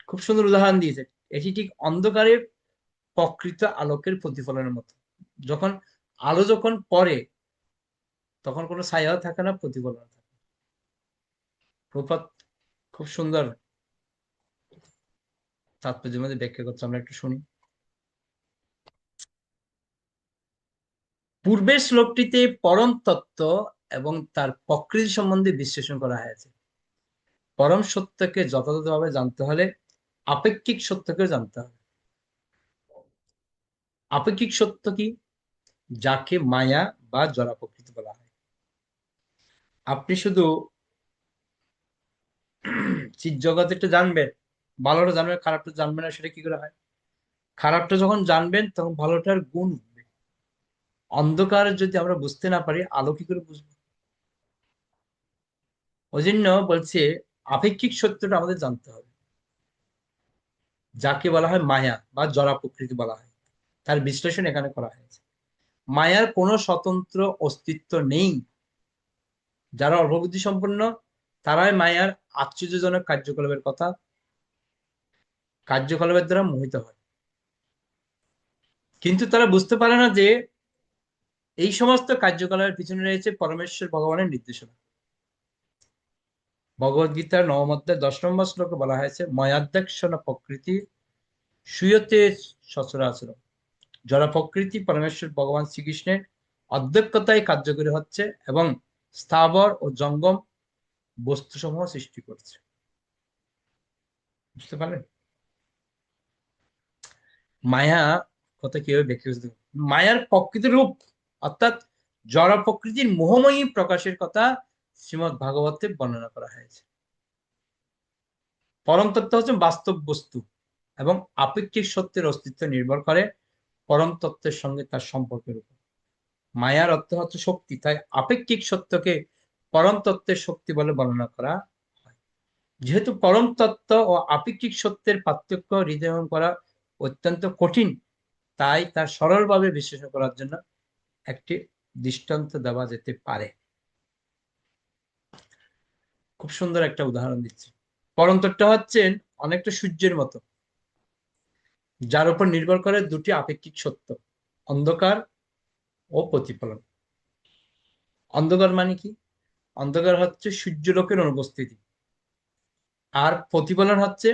খুব সুন্দর উদাহরণ দিয়েছে। এটি ঠিক অন্ধকারের প্রকৃত আলোকের প্রতিফলনের মতো। যখন আলো যখন পড়ে তখন কোনো ছায়াও থাকে না, প্রতিফলন থাকে না। প্রপাত খুব সুন্দর তাৎপর্যের মধ্যে ব্যাখ্যা করছে, আমরা একটু শুনি। পূর্বের শ্লোকটিতে পরম তত্ত্ব এবং তার প্রকৃতি সম্বন্ধে বিশ্লেষণ করা হয়েছে। পরম সত্যকে যথাযথভাবে জানতে হলে আপেক্ষিক সত্যকে জানতে হবে। আপেক্ষিক সত্য কি? যাকে মায়া বা জড়া প্রকৃতি বলা হয়। আপনি শুধু চিৎ জগৎটা জানবেন, ভালোটা জানবেন, খারাপটা জানবেন না, সেটা কি করে হয়? খারাপটা যখন জানবেন তখন ভালোটার গুণ উঠবে। অন্ধকার যদি আমরা বুঝতে না পারি, আলো কি করে বুঝবো? ওই জন্য বলছে আপেক্ষিক সত্যটা আমাদের জানতে হবে। যাকে বলা হয় মায়া বা জড়া প্রকৃতি বলা হয়, তার বিশ্লেষণ এখানে করা হয়েছে। মায়ার কোনো স্বতন্ত্র অস্তিত্ব নেই। যারা অল্পবুদ্ধি সম্পন্ন তারাই মায়ার আশ্চর্যজনক কার্যকলাপের দ্বারা মোহিত হয়। কিন্তু তারা বুঝতে পারে না যে এই সমস্ত কার্যকলাপের পিছনে রয়েছে পরমেশ্বর ভগবানের নির্দেশনা। ভগবদ গীতার নবম অধ্যায় 10 নম্বর শ্লোকে বলা হয়েছে ময়াধ্যক্ষণ প্রকৃতি সুয়তে সচরাচর। যারা প্রকৃতি পরমেশ্বর ভগবান শ্রীকৃষ্ণের অধ্যক্ষতায় কার্যকরী হচ্ছে এবং স্থাবর ও জঙ্গম বস্তুসমূহ সৃষ্টি করছে। বুঝতে পারলেন মায়া কথা কিভাবে ব্যাখ্যা করতে? মায়ার প্রকৃত রূপ অর্থাৎ জড় প্রকৃতির মোহময়ী প্রকাশের কথা শ্রীমৎ ভাগবতে বর্ণনা করা হয়েছে। পরম তত্ত্ব হচ্ছে বাস্তব বস্তু এবং আপেক্ষিক সত্যের অস্তিত্ব নির্ভর করে পরম তত্ত্বের সঙ্গে তার সম্পর্কের উপর। মায়ার অর্থ হচ্ছে শক্তি, তাই আপেক্ষিক সত্যকে পরম তত্ত্বের শক্তি বলে বর্ণনা করা হয়। যেহেতু পরম তত্ত্ব ও আপেক্ষিক সত্যের পার্থক্য হৃদয়ঙ্গম করা অত্যন্ত কঠিন, তাই তার সরলভাবে বিশ্লেষণ করার জন্য একটি দৃষ্টান্ত দেওয়া যেতে পারে। খুব সুন্দর একটা উদাহরণ দিচ্ছি। পরম তত্ত্ব হচ্ছেন অনেকটা সূর্যের মতো, যার উপর নির্ভর করে দুটি আপেক্ষিক সত্য, অন্ধকার ও প্রতিফলন। অন্ধকার মানে কি? অন্ধকার হচ্ছে সূর্যলোকের অনুপস্থিতি, আর প্রতিফলন হচ্ছে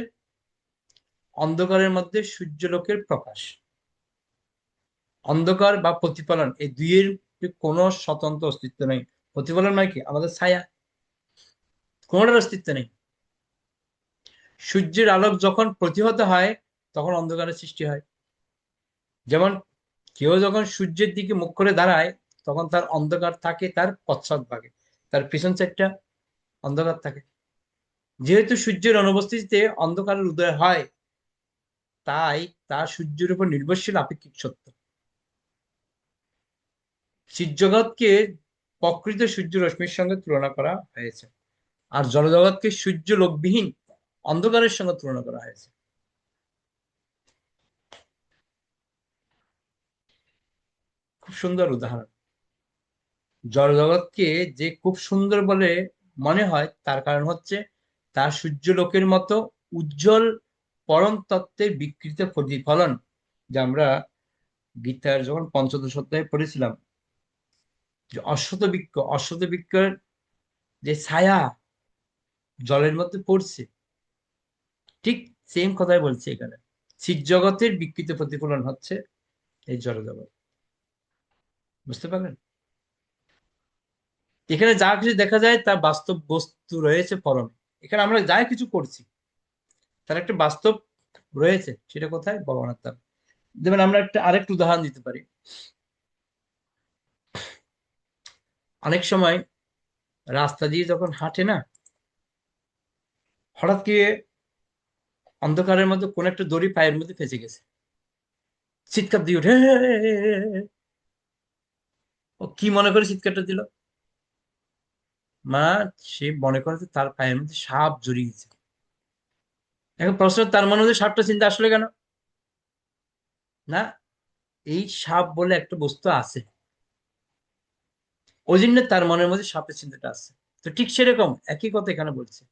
অন্ধকারের মধ্যে সূর্যলোকের প্রকাশ। অন্ধকার বা প্রতিফলন এই দুইয়ের কোনো স্বতন্ত্র অস্তিত্ব নেই। প্রতিফলন মানে কি? আমাদের ছায়া, কোনোটার অস্তিত্ব নেই। সূর্যের আলোক যখন প্রতিহত হয় তখন অন্ধকারের সৃষ্টি হয়। যেমন কেউ যখন সূর্যের দিকে মুখ করে দাঁড়ায় তখন তার অন্ধকার থাকে তার পশ্চাৎ ভাগে, তার পিছন সাইডটা অন্ধকার থাকে। যেহেতু সূর্যের অনুপস্থিতিতে অন্ধকারের উদয় হয়, তাই তা সূর্যের উপর নির্ভরশীল আপেক্ষিক সত্য। জগৎকে প্রকৃত সূর্য রশ্মির সঙ্গে তুলনা করা হয়েছে, আর জড়জগৎকে সূর্য লোকবিহীন অন্ধকারের সঙ্গে তুলনা করা হয়েছে। খুব সুন্দর উদাহরণ। জড়জগৎকে যে খুব সুন্দর বলে মনে হয় তার কারণ হচ্ছে তার সূর্যলোকের মতো উজ্জ্বল পরম তত্ত্বের বিকৃত প্রতিফলন, যা আমরা গীতার যখন পঞ্চদশ অধ্যায়ে পড়েছিলাম, যে অশ্বত বৃক্ষের যে ছায়া জলের মধ্যে পড়ছে, ঠিক সেম কথাই বলছে এখানে। চিৎ জগতের বিকৃত প্রতিফলন হচ্ছে এই জড়জগৎ। বুঝতে পারলেন? এখানে যা কিছু দেখা যায় তা বাস্তব বস্তু রয়েছে পরমে। এখানে আমরা যা কিছু করছি তার একটা বাস্তব রয়েছে, সেটা কোথায়? ভগবানের দ্বারা। যেমন আমরা আরেকটা উদাহরণ দিতে পারি। অনেক সময় রাস্তা দিয়ে যখন হাঁটে না, হঠাৎ করে অন্ধকারের মধ্যে কোন একটা দড়ি পায়ের মধ্যে ফেঁসে গেছে, চিৎকার দিয়ে উঠে, "হে, হে, হে, হে, হে।" ও কি মনে করে চিৎকারটা দিল? মা, সে মনে করে যে তার পায়ের মধ্যে সাপ জড়িয়ে গেছে। এখন প্রশ্ন, তার মনে মধ্যে সাপটা চিন্তা আসলে কেন? না, এই সাপ বলে একটা বস্তু আছে, ওই জন্য তার মনের মধ্যে সাপের চিন্তাটা আছে। তো ঠিক সেরকম একই কথা এখানে বলছে,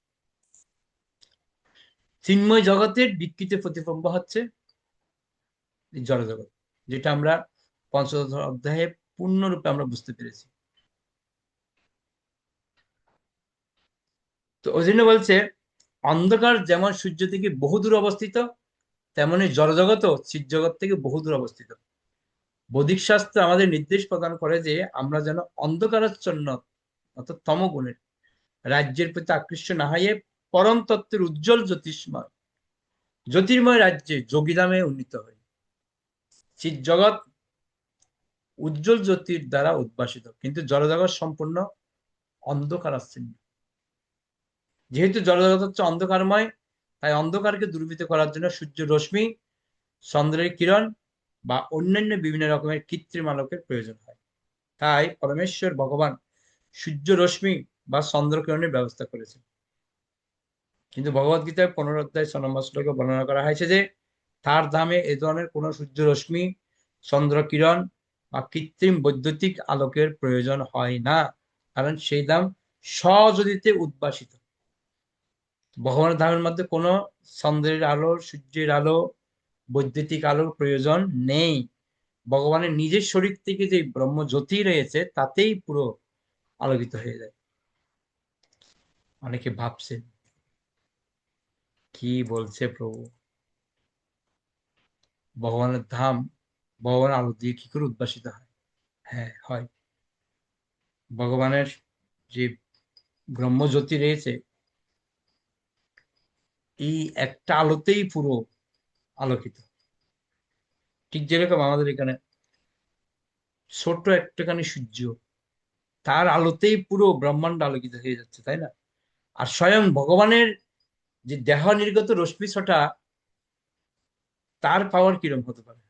চিন্ময় জগতের বিকৃত প্রতিবিম্ব হচ্ছে এই জড়জগৎ, যেটা আমরা পঞ্চদশ অধ্যায়ে পূর্ণরূপে আমরা বুঝতে পেরেছি। তো ওই জন্য বলছে, অন্ধকার যেমন সূর্য থেকে বহুদূর অবস্থিত, তেমনি জড়জগৎও চিৎজগৎ থেকে বহুদূর অবস্থিত। বৈদিক শাস্ত্র আমাদের নির্দেশ প্রদান করে যে আমরা যেন অন্ধকারাচ্ছন্ন, অর্থাৎ তমগুণের রাজ্যের প্রতি আকৃষ্ট না হয়ে পরম তত্ত্বের উজ্জ্বল জ্যোতির্ময় রাজ্যে যোগীধামে উন্নীত হয়। চিৎজগৎ উজ্জ্বল জ্যোতির দ্বারা উদ্ভাসিত, কিন্তু জড়জগৎ সম্পূর্ণ অন্ধকারাচ্ছন্ন। যেহেতু জড়জগৎ হচ্ছে অন্ধকারময়, তাই অন্ধকারকে দূরীভূত করার জন্য সূর্য রশ্মি, চন্দ্রের কিরণ বা অন্যান্য বিভিন্ন রকমের কৃত্রিম আলোকের প্রয়োজন হয়। তাই পরমেশ্বর ভগবান সূর্য রশ্মি বা চন্দ্রকিরণের ব্যবস্থা করেছেন। কিন্তু ভগবদ গীতায় 15 অধ্যায় 6 নম্বর শ্লোকে বর্ণনা করা হয়েছে যে তার ধামে এ ধরনের কোন সূর্য রশ্মি, চন্দ্র কিরণ বা কৃত্রিম বৈদ্যুতিক আলোকের প্রয়োজন হয় না, কারণ সেই ধাম স্বজ্যোতিতে উদ্ভাসিত। ভগবানের ধামের মধ্যে কোনো চন্দ্রের আলো, সূর্যের আলো, বৈদ্যুতিক আলোর প্রয়োজন নেই। ভগবানের নিজের শরীর থেকে যে ব্রহ্ম জ্যোতি রয়েছে তাতেই পুরো আলোকিত হয়ে যায়। অনেকে ভাবছে কি বলছে প্রভু, ভগবানের ধাম ভগবানের আলো দিয়ে কি করে উদ্ভাসিত হয়? হ্যাঁ, হয়। ভগবানের যে ব্রহ্মজ্যোতি রয়েছে, এই একটা আলোতেই পুরো আলোকিত। ঠিক যেরকম আমাদের এখানে ছোট্ট একটাখানি সূর্য, তার আলোতেই পুরো ব্রহ্মাণ্ড আলোকিত হয়ে যাচ্ছে, তাই না? আর স্বয়ং ভগবানের যে দেহ নির্গত রশ্মি ছটা, তার পাওয়ার কিরম হতে পারে?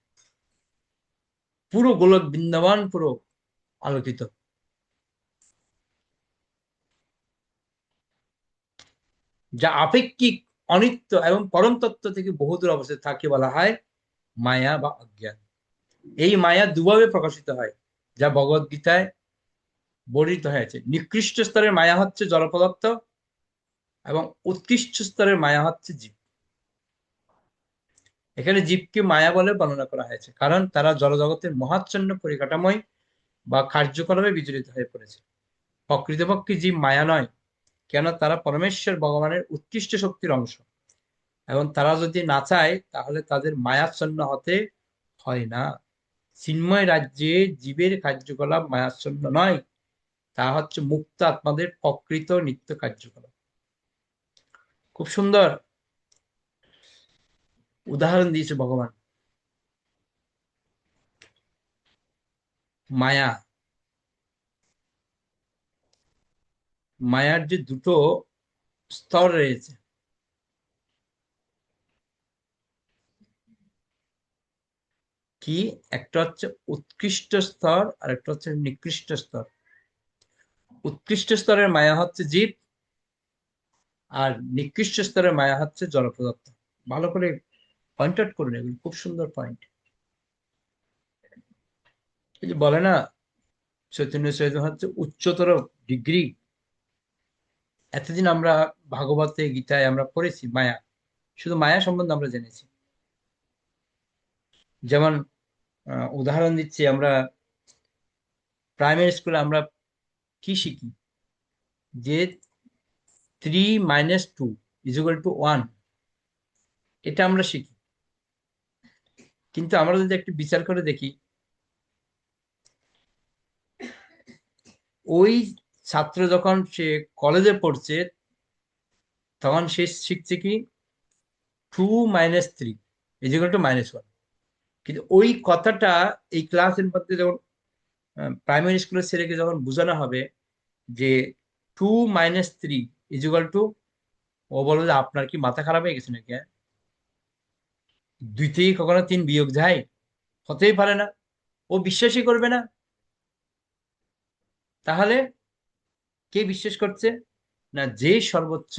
পুরো গোলক বৃন্দাবন পুরো আলোকিত। যা আপেক্ষিক, অনিত্য এবং পরম তত্ত্ব থেকে বহুদূর অবস্থায় থাকে বলা হয় মায়া বা অজ্ঞান। এই মায়া দুভাবে প্রকাশিত হয়, যা ভগবদ গীতায় বর্ণিত হয়েছে। নিকৃষ্ট স্তরের মায়া হচ্ছে জড় পদার্থ এবং উৎকৃষ্ট স্তরের মায়া হচ্ছে জীব। এখানে জীবকে মায়া বলে বর্ণনা করা হয়েছে, কারণ তারা জড়জগতের মহাচ্ছন্ন পরিকাঠামোয় বা কার্যকলাপে বিচলিত হয়ে পড়েছে। প্রকৃতপক্ষে জীব মায়া নয়, কেন তারা পরমেশ্বর ভগবানের উৎকৃষ্ট শক্তির অংশ, এবং তারা যদি না চায় তাহলে তাদের মায়াচ্ছন্ন হতে হয় না। চিন্ময় রাজ্যে জীবের কার্যকলাপ মায়াচ্ছন্ন নয়, তা হচ্ছে মুক্ত আত্মাদের প্রকৃত নিত্য কার্যকলাপ। খুব সুন্দর উদাহরণ দিয়েছে ভগবান। মায়া, মায়ার যে দুটো স্তর রয়েছে, কি একটা হচ্ছে উৎকৃষ্ট স্তর আর একটা হচ্ছে নিকৃষ্ট স্তর। উৎকৃষ্ট স্তরের মায়া হচ্ছে জীব, আর নিকৃষ্ট স্তরের মায়া হচ্ছে জড় পদার্থ। ভালো করে পয়েন্ট আউট করুন, এগুলো খুব সুন্দর পয়েন্ট। এই যে বলে না, চৈতন্য চৈতন্য হচ্ছে উচ্চতর ডিগ্রি। এতদিন আমরা ভাগবতে গীতায় আমরা পড়েছি মায়া, শুধু মায়া সম্বন্ধে আমরা জেনেছি। যেমন উদাহরণ দিচ্ছি, আমরা প্রাইমারি স্কুলে আমরা কি শিখি যে 3 - 2 = 1, এটা আমরা শিখি। কিন্তু আমরা যদি একটু বিচার করে দেখি, ওই ছাত্র যখন সে কলেজে পড়ছে তখন সে শিখছে কি 2 - 3 = -1। কিন্তু ওই কথাটা এই ক্লাসের মধ্যে যখন প্রাইমারি স্কুলের ছেলেকে যখন বোঝানো হবে যে 2 - 3 ইকুয়াল টু, ও বলবে যে আপনার কি মাথা খারাপ হয়ে গেছে নাকি, হ্যাঁ? 2 থেকে কখনো 3 বিয়োগ যায়? হতেই পারে না। ও বিশ্বাসই করবে না। তাহলে কে বিশ্বাস করছে? না, যে সর্বোচ্চ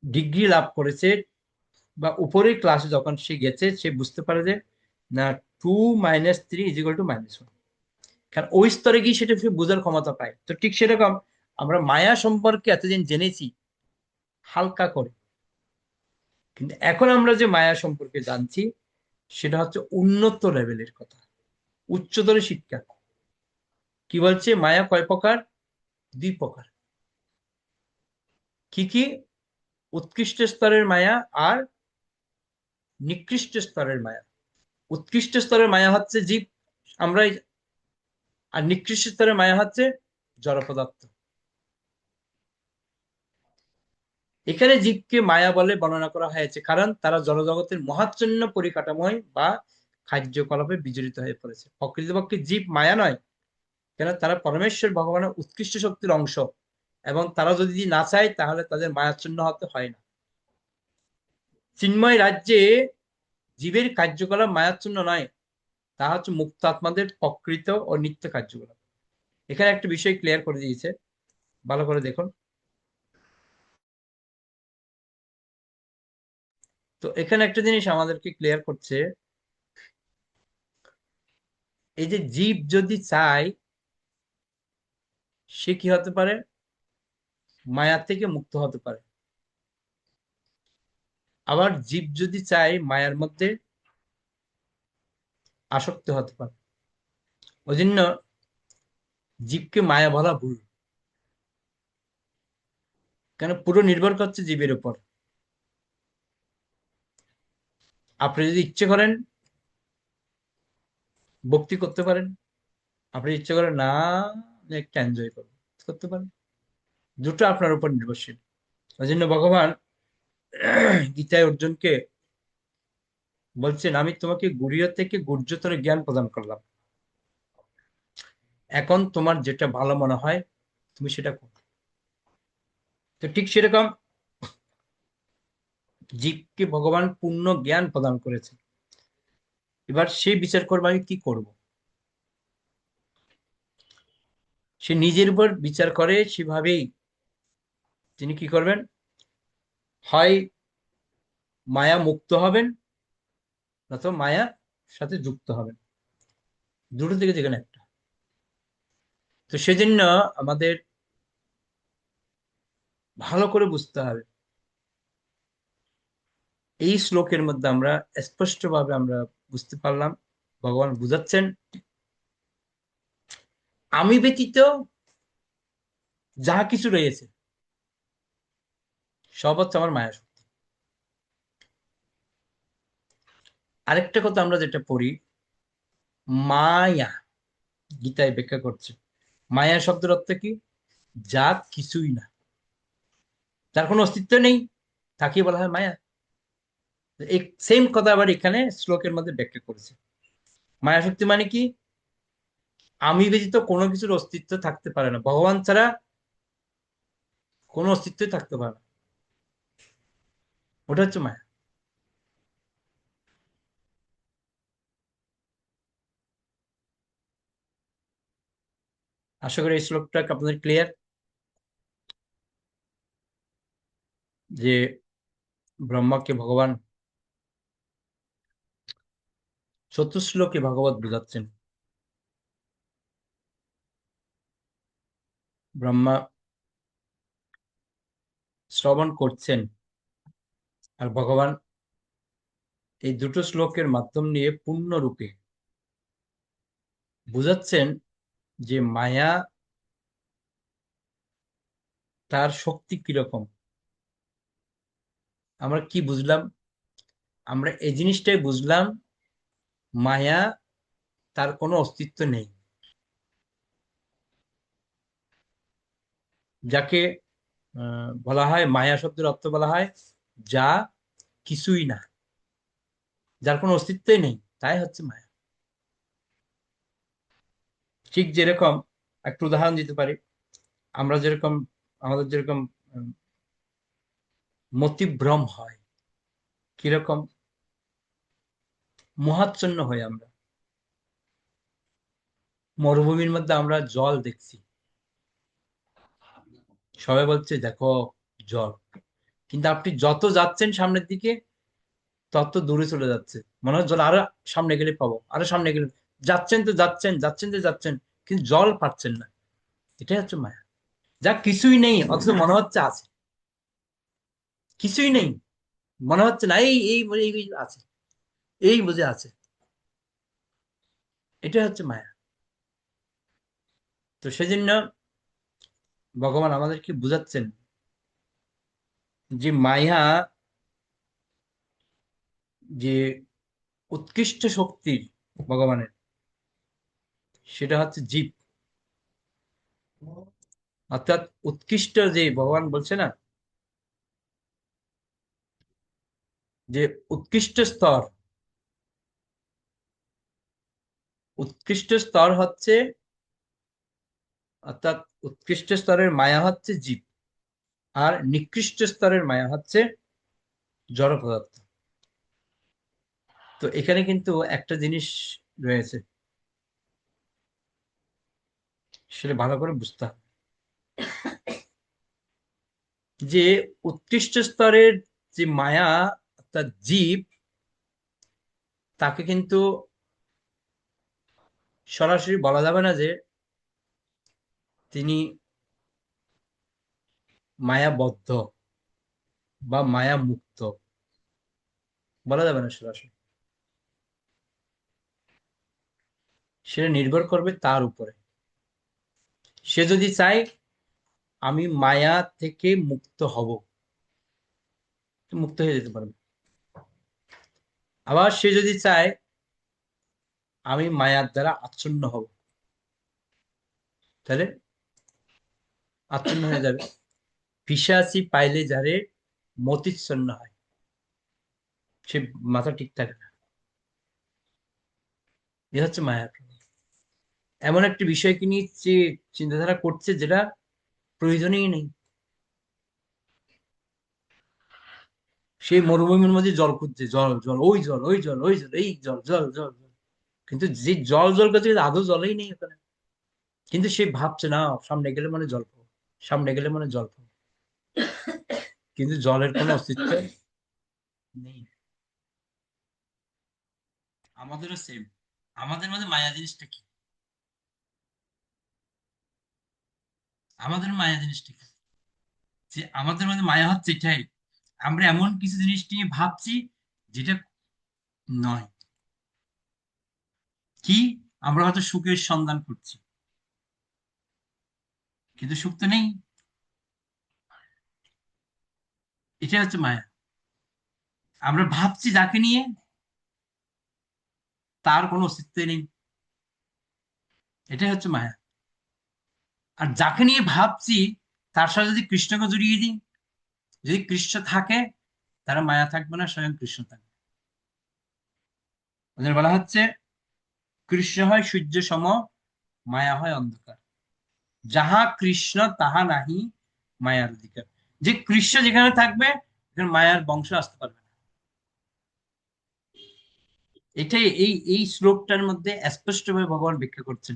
ডিগ্রি লাভ করেছে বা উপরের ক্লাসে যখন সে গেছে, সে বুঝতে পারে যে না, 2 - 3 = -1। কারণ ওই স্তরে গিয়ে সেটা সে বোঝার ক্ষমতা পায়। তো ঠিক সেরকম আমরা মায়া সম্পর্কে এতদিন জেনেছি হালকা করে, কিন্তু এখন আমরা যে মায়া সম্পর্কে জানছি সেটা হচ্ছে উন্নত লেভেলের কথা, উচ্চতর শিক্ষা। কি বলছে? মায়া কয় প্রকার? 2 প্রকার। কি কি? উৎকৃষ্ট স্তরের মায়া আর নিকৃষ্ট স্তরের মায়া। উৎকৃষ্ট স্তরের মায়া হচ্ছে জীব, আমরা, আর নিকৃষ্ট স্তরের মায়া হচ্ছে জড় পদার্থ। এখানে জীবকে মায়া বলে বর্ণনা করা হয়েছে কারণ তারা জড়জগতের মহাচ্ছন্ন পরিকাঠামোয় বা কার্যকলাপে বিজড়িত হয়ে পড়েছে। প্রকৃতপক্ষে জীব মায়া নয়, কেন তারা পরমেশ্বর ভগবানের উৎকৃষ্ট শক্তির অংশ, এবং তারা যদি না চায় তাহলে তাদের মায়াচ্ছন্ন হতে হয় না। চিন্ময় রাজ্যে জীবের কার্যকলাপ মায়াচ্ছন্ন নয়, তা হচ্ছে মুক্ত আত্মাদের প্রকৃত ও নিত্য কার্যকলাপ। এখানে একটা বিষয় ক্লিয়ার করে দিয়েছে, ভালো করে দেখুন। তো এখানে একটা জিনিস আমাদেরকে ক্লিয়ার করছে, এই যে জীব যদি চায় সে কি হতে পারে? মায়া থেকে মুক্ত হতে পারে। আবার জীব যদি চায় মায়ার মধ্যে আসক্ত হতে পারে। ওই জন্য জীবকে মায়া বলা ভুল, কেন পুরো নির্ভর করছে জীবের উপর। আপনি যদি ইচ্ছে করেন ভক্তি করতে পারেন, আপনি ইচ্ছে করেন না আমি একটা এনজয় করবো, করতে পারেন। দুটো আপনার উপর নির্ভরশীল। ওই জন্য ভগবান গীতায় অর্জুনকে বলছেন, আমি তোমাকে গুড়িয়া থেকে গুহ্যতর জ্ঞান প্রদান করলাম, এখন তোমার যেটা ভালো মনে হয় তুমি সেটা করো। তো ঠিক সেরকম জীবকে ভগবান পূর্ণ জ্ঞান প্রদান করেছে। এবার সে বিচার করবে আমি কি করব। সে নিজের উপর বিচার করে, সেভাবেই তিনি কি করবেন? হয় মায়া মুক্ত হবেন, নয়তো মায়া সাথে যুক্ত হবেন। দুটো থেকে যেখানে একটা। তো সেজন্য আমাদের ভালো করে বুঝতে হবে। এই শ্লোকের মধ্যে আমরা স্পষ্টভাবে আমরা বুঝতে পারলাম, ভগবান বুঝাচ্ছেন আমি ব্যতীত যাহা কিছু রয়েছে সব হচ্ছে আমার মায়া শক্তি। আরেকটা কথা আমরা যেটা পড়ি, মায়া, গীতায় ব্যাখ্যা করছে মায়া শব্দের অর্থ কি? যা কিছুই না, যার কোনো অস্তিত্ব নেই, তাকে বলা হয় মায়া। এই সেম কথা আবার এখানে শ্লোকের মধ্যে ব্যাখ্যা করেছে। মায়া শক্তি মানে কি? আমি ব্যতীত কোনো কিছুর অস্তিত্ব থাকতে পারে না, ভগবান ছাড়া কোনো অস্তিত্বই থাকতে পারে না, ওটা হচ্ছে মায়া। আশা করি এই শ্লোকটা আপনাদের ক্লিয়ার, যে ব্রহ্মাকে ভগবান চতুশ্লোকে ভগবত বুঝাচ্ছেন। ব্রহ্মা শ্রবণ করছেন, আর ভগবান এই দুটো শ্লোকের মাধ্যম নিয়ে পূর্ণরূপে বুঝাচ্ছেন যে মায়া তার শক্তি কিরকম। আমরা কি বুঝলাম? আমরা এই জিনিসটাই বুঝলাম, মায়া তার কোনো অস্তিত্ব নেই, যাকে বলা হয়, মায়া শব্দের অর্থ বলা হয় যা কিছুই না, যার কোনো অস্তিত্বই নেই। তাই হচ্ছে মায়া। ঠিক যেরকম একটা উদাহরণ দিতে পারি, আমরা যেরকম, আমাদের যেরকম উম, মতিভ্রম হয়, কিরকম মোহাচ্ছন্ন হই আমরা। মরুভূমির মধ্যে আমরা জল দেখছি, সবাই বলছে দেখো জল, কিন্তু আপনি যত যাচ্ছেন সামনের দিকে তত দূরে চলে যাচ্ছে, মনে হয় জল আরো সামনে গেলে পাবো, আরো সামনে গেলে, যাচ্ছেন তো যাচ্ছেন, যাচ্ছেন তো যাচ্ছেন, কিন্তু জল পাচ্ছেন না। এটাই হচ্ছে মায়া। যা কিছুই নেই অথচ মনে হচ্ছে আছে, কিছুই নেই মনে হচ্ছে না, এই আছে, এই বুঝে আছে। এটাই হচ্ছে মায়া। তো সেজন্য ভগবান আমাদেরকে বুঝাচ্ছেন যে মায়া যে উৎকৃষ্ট শক্তি ভগবানের, সেটা হচ্ছে জীব। অর্থাৎ উৎকৃষ্ট যে ভগবান বলছে না, যে উৎকৃষ্ট স্তর, উৎকৃষ্ট স্তর হচ্ছে, অর্থাৎ উৎকৃষ্ট স্তরের মায়া হচ্ছে জীব, আর নিকৃষ্ট স্তরের মায়া হচ্ছে জড় পদার্থ। তো এখানে কিন্তু একটা জিনিস রয়েছে, সেটা ভালো করে বুঝতে হবে, যে উৎকৃষ্ট স্তরের যে মায়া অর্থাৎ জীব, তাকে কিন্তু সরাসরি বলা যাবে না যে তিনি মায়াবদ্ধ বা মায়া মুক্ত, বলা যাবে না সরাসরি। সেটা নির্ভর করবে তার উপরে। সে যদি চায় আমি মায়া থেকে মুক্ত হব, মুক্ত হয়ে যেতে পারবে। আবার সে যদি চায় আমি মায়ার দ্বারা আচ্ছন্ন হব, তাহলে আচ্ছন্ন হয়ে যাবে। পিশাচি পাইলে যারে মতিচ্ছন্ন হয়, সে মাথা ঠিক থাকে না। এ হচ্ছে মায়া। এমন একটি বিষয়কে নিয়ে যে চিন্তাধারা করছে যেটা প্রয়োজনই নেই। সেই মরুভূমির মধ্যে জল খুঁজছে, জল জল, ওই জল, ওই জল, ওই জল, এই জল, জল জল জল। কিন্তু যে জল জল করছে কিন্তু আদৌ জলই নেই ওখানে। কিন্তু সে ভাবছে না সামনে গেলে মানে জল পাবো, সামনে গেলে মানে জল পাবো, কিন্তু জলের কোনো অস্তিত্ব নেই। আমাদেরও সেম। আমাদের মধ্যে মায়া জিনিসটা কি? আমাদের মায়া জিনিসটা কি? যে আমাদের মধ্যে মায়া হচ্ছে এটাই, আমরা এমন কিছু জিনিস নিয়ে ভাবছি যেটা নয়। কি? আমরা হয়তো সুখের সন্ধান করছি, কিন্তু সুখ তো নেই। এটা হচ্ছে মায়া। আমরা ভাবছি যাকে নিয়ে, তার কোনো অস্তিত্ব নেই। এটাই হচ্ছে মায়া। আর যাকে নিয়ে ভাবছি তার সাথে যদি কৃষ্ণকে জড়িয়ে দিই, যদি কৃষ্ণ থাকে, তারা মায়া থাকবে না, স্বয়ং কৃষ্ণ থাকবে। ওদের বলা হচ্ছে কৃষ্ণ হয় সূর্য সম, মায়া হয় অন্ধকার। যাহা কৃষ্ণ তাহা নাহি মায়ার অধিকার। যে কৃষ্ণ যেখানে থাকবে এখানে মায়ার বংশ আসতে পারবে না। এটাই এই শ্লোকটার মধ্যে স্পষ্টভাবে ভগবান ব্যাখ্যা করছেন,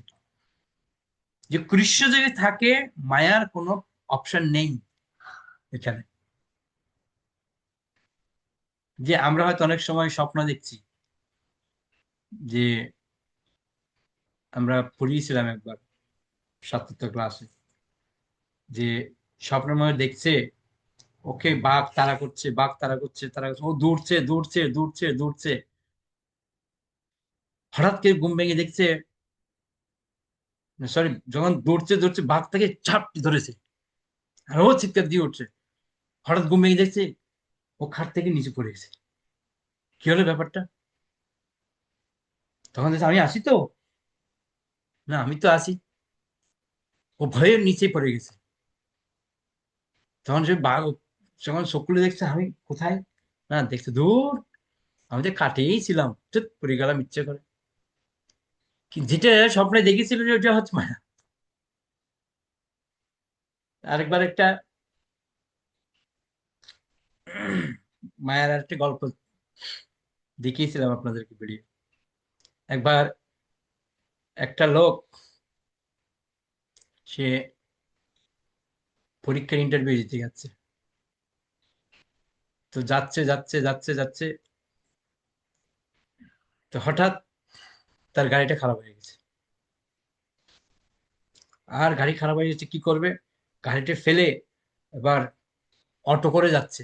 যে কৃষ্ণ যদি থাকে মায়ার কোনো অপশন নেই এখানে। যে আমরা হয়তো অনেক সময় স্বপ্ন দেখছি, যে আমরা পড়িয়েছিলাম একবার সাতত্ব ক্লাসে, যে স্বপ্নের মধ্যে দেখছে ওকে বাঘ তাড়া করছে, বাঘ তাড়া করছে, তারা ও দৌড়ছে দৌড়ছে দৌড়ছে দৌড়ছে, হঠাৎ করে ঘুম ভেঙে দেখছে, সরি, যখন দৌড়ছে দৌড়ছে বাঘ তাকে ঝাপটি ধরেছে, আর ও চিৎকার দিয়ে উঠছে। হঠাৎ ঘুম ভেঙে দেখছে ও খাট থেকে নিচে পড়ে গেছে। কি হলো ব্যাপারটা? তখন দেখছে আমি আসি তো, না আমি তো আসি। ও ভয়ে নিচে পড়ে গেছে। তখন সে বাঘ, যখন চোখ খুলে দেখছে আমি কোথায়, না দেখছে দূর, আমি তো কাটিয়েই ছিলাম, চুপ করে গেলাম ইচ্ছে করে। যেটা স্বপ্নে দেখেছিল যে ওটা হচ্ছে মায়া। আরেকবার একটা মায়ার একটা গল্প দেখিয়েছিলাম আপনাদেরকে ভিডিও। একবার একটা লোক, সে পরীক্ষার ইন্টারভিউ দিতে যাচ্ছে। তো যাচ্ছে যাচ্ছে যাচ্ছে যাচ্ছে, তো হঠাৎ তার গাড়িটা খারাপ হয়ে গেছে। আর গাড়ি খারাপ হয়ে গেছে, কি করবে? গাড়িটা ফেলে এবার অটো করে যাচ্ছে।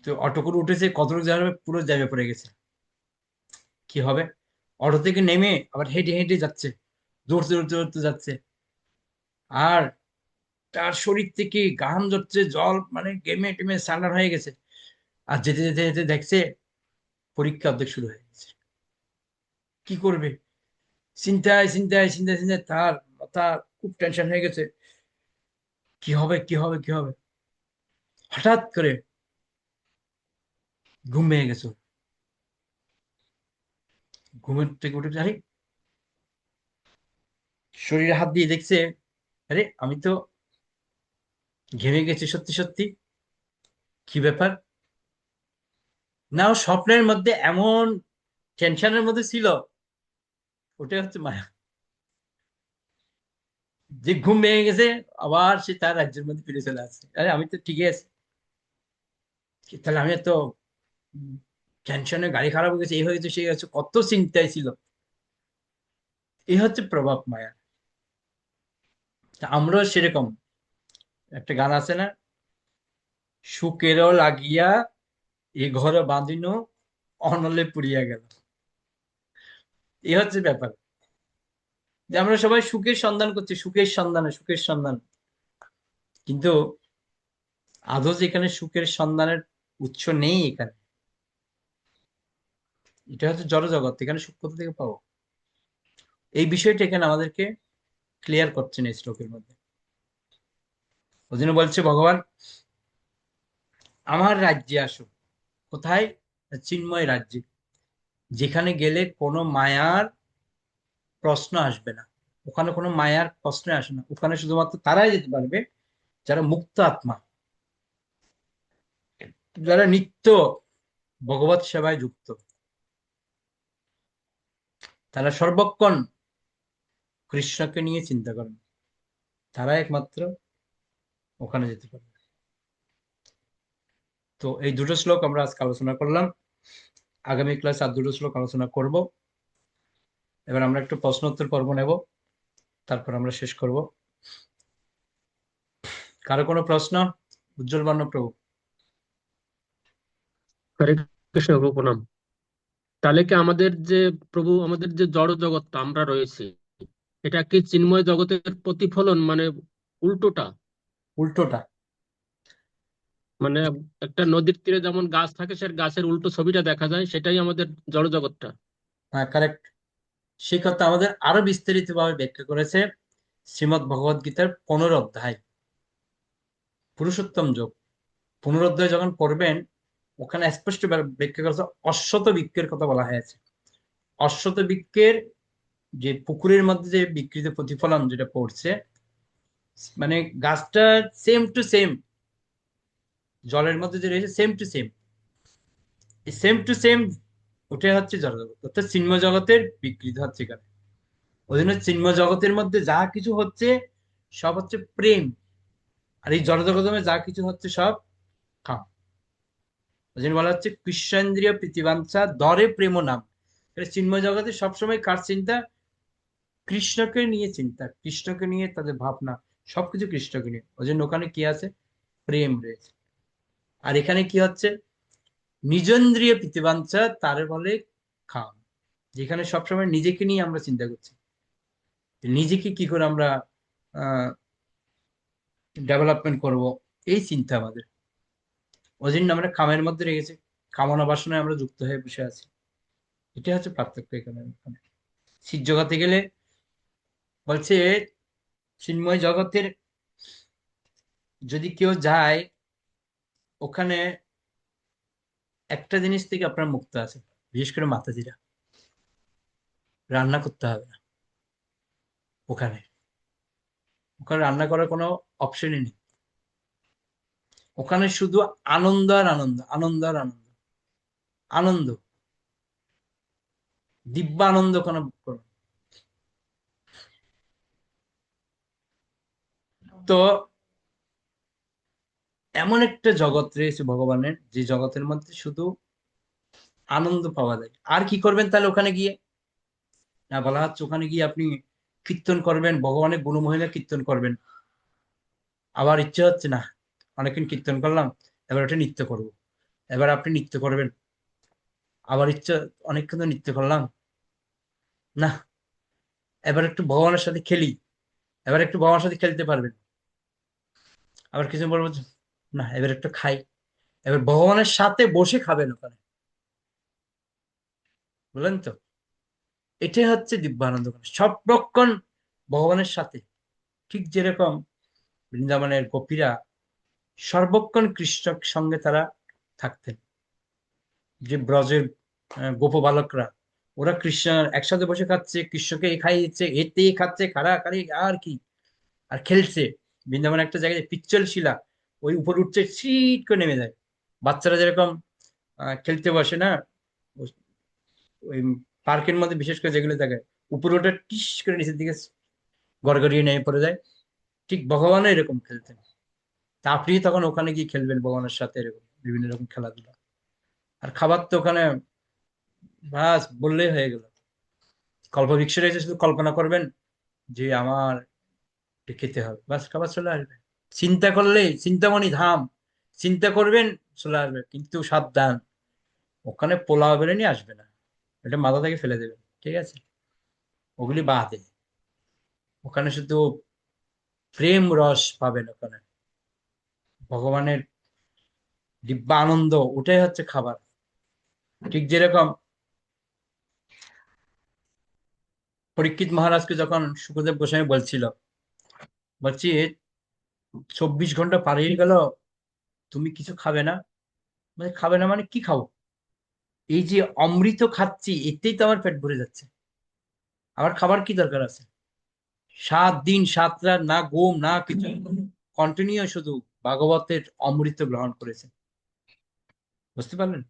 তো অটো করে উঠেছে, কতটুকু যাবে, পুরো জ্যামে পড়ে গেছে। কি হবে? অটো থেকে নেমে আবার হেঁটে হেঁটে যাচ্ছে, দৌড়তে দৌড়তে দৌড়তে যাচ্ছে। আর তার শরীর থেকে ঘাম ঝরছে, জল মানে গেমে টেমে সান্ডার হয়ে গেছে। আর যেতে যেতে যেতে দেখছে পরীক্ষা অর্ধেক শুরু হয়ে গেছে। কি করবে? চিন্তায় চিন্তায় চিন্তায় চিন্তায় তার মাথা খুব টেনশন হয়ে গেছে। কি হবে কি হবে কি হবে? হঠাৎ করে ঘুম ভেঙে গেছে ওর। ঘুমের থেকে উঠে, আরে শরীরে হাত দিয়ে দেখছে, আরে আমি তো ঘেমে গেছি সত্যি সত্যি। কি ব্যাপার? না, ও স্বপ্নের মধ্যে এমন টেনশনের মধ্যে ছিল, ওটাই হচ্ছে মায়া। যে ঘুম ভেঙে গেছে, আবার সে তার রাজ্যের মধ্যে ফিরে চলে আসছে। আরে আমি তো ঠিকই আছি। তাহলে আমি তো টেনশনে গাড়ি খারাপ হয়ে গেছে, এই হয়ে গেছে সেই হচ্ছে, কত চিন্তায় ছিল। এই হচ্ছে প্রভাব মায়া। তা আমরাও সেরকম। একটা গান আছে না, সুখেরও লাগিয়া এ ঘর বাঁধিনো, অনলে পুড়িয়া গেল। এই হচ্ছে ব্যাপার, যে আমরা সবাই সুখের সন্ধান করছি, সুখের সন্ধানে সুখের সন্ধান। কিন্তু আদৌ যে এখানে সুখের সন্ধানের উৎস নেই এখানে। এটা হচ্ছে জড় জগৎ, এখানে সুখ কোথা থেকে পাবো? এই বিষয়টা এখানে আমাদেরকে ক্লিয়ার করছেন এই শ্লোকের মধ্যে। ওই জন্য বলছে ভগবান, আমার রাজ্যে আসো। কোথায়? চিন্ময় রাজ্যে, যেখানে গেলে কোনো মায়ার প্রশ্ন আসবে না। ওখানে কোনো মায়ার প্রশ্ন আসে না, ওখানে শুধুমাত্র তারাই যেতে পারবে যারা মুক্ত আত্মা, যারা নিত্য ভগবত সেবায় যুক্ত, তারা সর্বক্ষণ কৃষ্ণকে নিয়ে চিন্তা করেন, তারা একমাত্র ওখানে যেতে পারবে। তো এই দুটো শ্লোক আমরা আজকে আলোচনা করলাম। আগামী ক্লাসে আর দুটো শ্লোক আলোচনা করব। এবার আমরা একটু প্রশ্ন উত্তর পর্ব নেব, তারপর আমরা শেষ করব। কারো কোনো প্রশ্ন? উজ্জ্বল বর্ণ প্রভু।
হরে কৃষ্ণ প্রভু, প্রণাম। তাহলে কি আমাদের যে প্রভু, আমাদের যে জড় জগৎটা আমরা রয়েছি, এটা কি চিন্ময় জগতের প্রতিফলন, মানে উল্টোটা?
উল্টোটা।
মানে একটা নদীর তীরে যেমন গাছ থাকে, সে গাছের উল্টো ছবিটা দেখা যায়, সেটাই আমাদের জড় জগৎটা।
হ্যাঁ, কারেক্ট। সেই কথা আমাদের আরো বিস্তারিত ভাবে ব্যাখ্যা করেছে শ্রীমৎ ভগবদ গীতার 15 অধ্যায়, পুরুষোত্তম যোগ। 15 অধ্যায় যখন পড়বেন, ওখানে স্পষ্ট ব্যাখ্যা করেছে, অশ্বত বৃক্ষের কথা বলা হয়েছে। অশ্বত বৃক্ষের যে পুকুরের মধ্যে যে বিকৃত প্রতিফলন যেটা পড়ছে, মানে গাছটা সেম টু সেম, জলের মধ্যে যে রয়েছে সেম টু সেম, এই সেম টু সেম, ওটাই হচ্ছে জড়জগৎ, অর্থাৎ চিন্ময় জগতের বিকৃত হচ্ছে এখানে। ওই জন্য চিন্ময় জগতের মধ্যে যা কিছু হচ্ছে সব হচ্ছে প্রেম, আর এই জড়জগতের যা কিছু হচ্ছে সব কাম। ওই জন্য বলা হচ্ছে কৃষ্ণেন্দ্রিয় প্রীতিবাঞ্ছা দরে প্রেম নাম। এটা চিন্ময় জগতে সবসময় কার চিন্তা? কৃষ্ণকে নিয়ে চিন্তা, কৃষ্ণকে নিয়ে তাদের ভাবনা, সবকিছু কৃষ্ণকে নিয়ে। ওই জন্য ওখানে কি আছে? প্রেম রয়েছে। আর এখানে কি হচ্ছে? নিজেন্দ্রিয় প্রীতিবাঞ্ছা তারে বলে কাম, যেখানে সবসময় নিজেকে নিয়ে আমরা চিন্তা করছি, নিজেকে কি করে আমরা ডেভেলপমেন্ট করব, এই চিন্তা আমাদের। ওই জন্য আমরা কামের মধ্যে রেখেছি, কামনা বাসনায় আমরা যুক্ত হয়ে বসে আছি। এটা হচ্ছে পার্থক্য এখানে। শিব জগতে গেলে বলছে, চিন্ময় জগতের যদি কেউ যায়, ওখানে একটা জিনিস থেকে আপনার মুক্ত আছে, বিশেষ করে মাতাজিরা, রান্না করতে হবে না ওখানে। ওখানে রান্না করার কোনো অপশনই নেই। ওখানে শুধু আনন্দ আর আনন্দ, আনন্দ আর আনন্দ, আনন্দ, দিব্য আনন্দ ওখানে ভোগ করো। তো এমন একটা জগৎ রয়েছে ভগবানের, যে জগতের মধ্যে শুধু আনন্দ পাওয়া যায়। আর কি করবেন তাহলে ওখানে গিয়ে? না, বলা হচ্ছে ওখানে গিয়ে আপনি কীর্তন করবেন, ভগবানের গুণমহিমা কীর্তন করবেন। আবার ইচ্ছে হচ্ছে না, অনেকক্ষণ কীর্তন করলাম, এবার ওটা নৃত্য করব। এবার আপনি নৃত্য করবেন। আবার ইচ্ছা, অনেকক্ষণ তো নৃত্য করলাম, না, এবার একটু ভগবানের সাথে খেলি। এবার একটু ভগবানের সাথে খেলতে পারবেন। আবার কিছু বলবো যে, না, এবার একটু খাই। এবার ভগবানের সাথে বসে খাবেন ওখানে। বুঝলেন তো? এটাই হচ্ছে দিব্যানন্দ, সব রক্ষণ ভগবানের সাথে। ঠিক যেরকম বৃন্দাবনের গোপীরা সর্বক্ষণ কৃষ্ণের সঙ্গে তারা থাকতেন। যে ব্রজের গোপ বালকরা, ওরা কৃষ্ণ একসাথে বসে খাচ্ছে, কৃষ্ণকে এ খাইয়ে দিচ্ছে, এতে খাচ্ছে, খাড়ি আর কি, আর খেলছে। বৃন্দাবন একটা জায়গায় পিচ্চল শিলা, ওই উপর উঠছে, সিট করে নেমে যায়। বাচ্চারা যেরকম খেলতে বসে না, ও- ওই পার্কের মধ্যে বিশেষ করে যেগুলো দেখায়, উপরে ওটা টিস করে নিচের দিকে গড়গড়িয়ে নেমে পড়ে যায়। ঠিক ভগবানও এরকম খেলতেন। তা আপনি তখন ওখানে গিয়ে খেলবেন ভগবানের সাথে, এরকম বিভিন্ন রকম খেলাধুলা। আর খাবার তো ওখানে বাস বললেই হয়ে গেল। কল্পবৃক্ষ রয়েছে, শুধু কল্পনা করবেন যে আমার এটা খেতে হবে, বাস খাবার চলে আসবে। চিন্তা করলে, চিন্তামণি ধাম, চিন্তা করবেন, চলে আসবে। কিন্তু সাবধান, ওখানে পোলাও বিরিয়ানি আসবে না, এটা মাথা থেকে ফেলে দেবেন, ঠিক আছে? ওগুলি বাদে, ওখানে শুধু প্রেম রস পাবেন ওখানে, ভগবানের দিব্য আনন্দ, ওটাই হচ্ছে খাবার। ঠিক যেরকম পরীক্ষিত মহারাজকে যখন শুকদেব গোস্বামী বলছিল, বলছি 24 ঘন্টা পালিয়ে গেল, তুমি কিছু খাবে না? মানে খাবে না মানে কি খাবো? এই যে অমৃত খাচ্ছি, এতেই তো আমার পেট ভরে যাচ্ছে, আমার খাবার কি দরকার আছে? 7 দিন 7 রাত না ঘুম না কিছু, কন্টিনিউ শুধু ভাগবতের অমৃত গ্রহণ করেছে। বুঝতে পারলেন?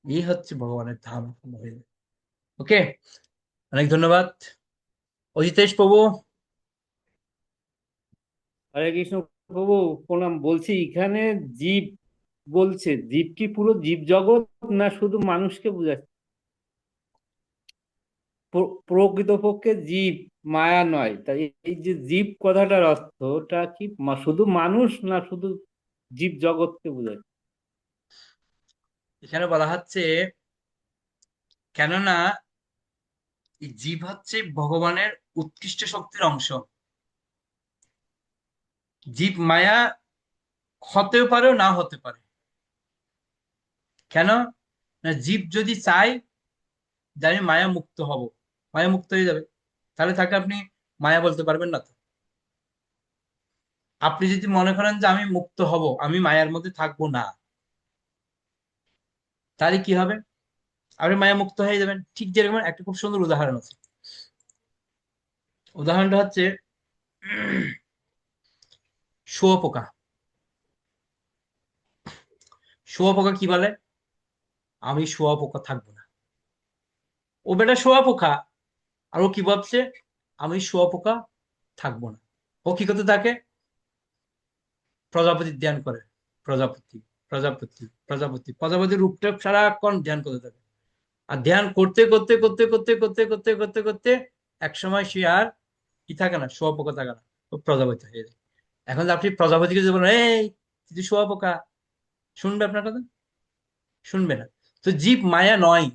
এই হচ্ছে ভগবানের ধাম। ওকে, অনেক ধন্যবাদ। অজিতেশ প্রভু।
হরে কৃষ্ণ প্রভু, প্রণাম। বলছি এখানে জীব বলছে, জীব কি পুরো জীব জগৎ না শুধু মানুষকে বোঝাচ্ছে? প্রকৃতপক্ষে জীব মায়া নয়, তাই এই যে জীব কথাটার অর্থটা কি শুধু মানুষ না শুধু জীব জগৎকে বোঝাচ্ছে?
এখানে বলা হচ্ছে, কেননা এই জীব হচ্ছে ভগবানের উৎকৃষ্ট শক্তির অংশ। জীব মায়া হতেও পারেও না হতে পারে। কেন? না, জীব যদি চায় যে আমি মায়া মুক্ত হব, মায়া মুক্ত হয়ে যাবে। তাহলে তাকে আপনি মায়া বলতে পারবেন না তো। আপনি যদি মনে করেন যে আমি মুক্ত হব, আমি মায়ার মধ্যে থাকবো না, তাহলে কি হবে? আপনি মায়া মুক্ত হয়ে যাবেন। ঠিক যেরকম একটা খুব সুন্দর উদাহরণ আছে। উদাহরণটা হচ্ছে শুঁয়োপোকা। শুঁয়োপোকা কি বলে? আমি শুঁয়োপোকা থাকবো না। ও বেটা শুঁয়োপোকা, আর ও কি ভাবছে? আমি শুঁয়োপোকা থাকবো না। ও কি করতে থাকে? প্রজাপতির ধ্যান করে। প্রজাপতি, প্রজাপতি, প্রজাপতি, প্রজাপতির রূপটা সারাক্ষণ ধ্যান করতে থাকে। আর ধ্যান করতে করতে করতে করতে করতে করতে করতে করতে এক সময় সে আর কি থাকে না, শুঁয়োপোকা থাকে না, ও প্রজাপতি হয়ে যায়। এখন আপনি প্রজাপতিকে যদি বলেন, এই তুই শুঁয়োপোকা, শুনবে আপনার কথা? শুনবে না। তো জীব মায়া নয়।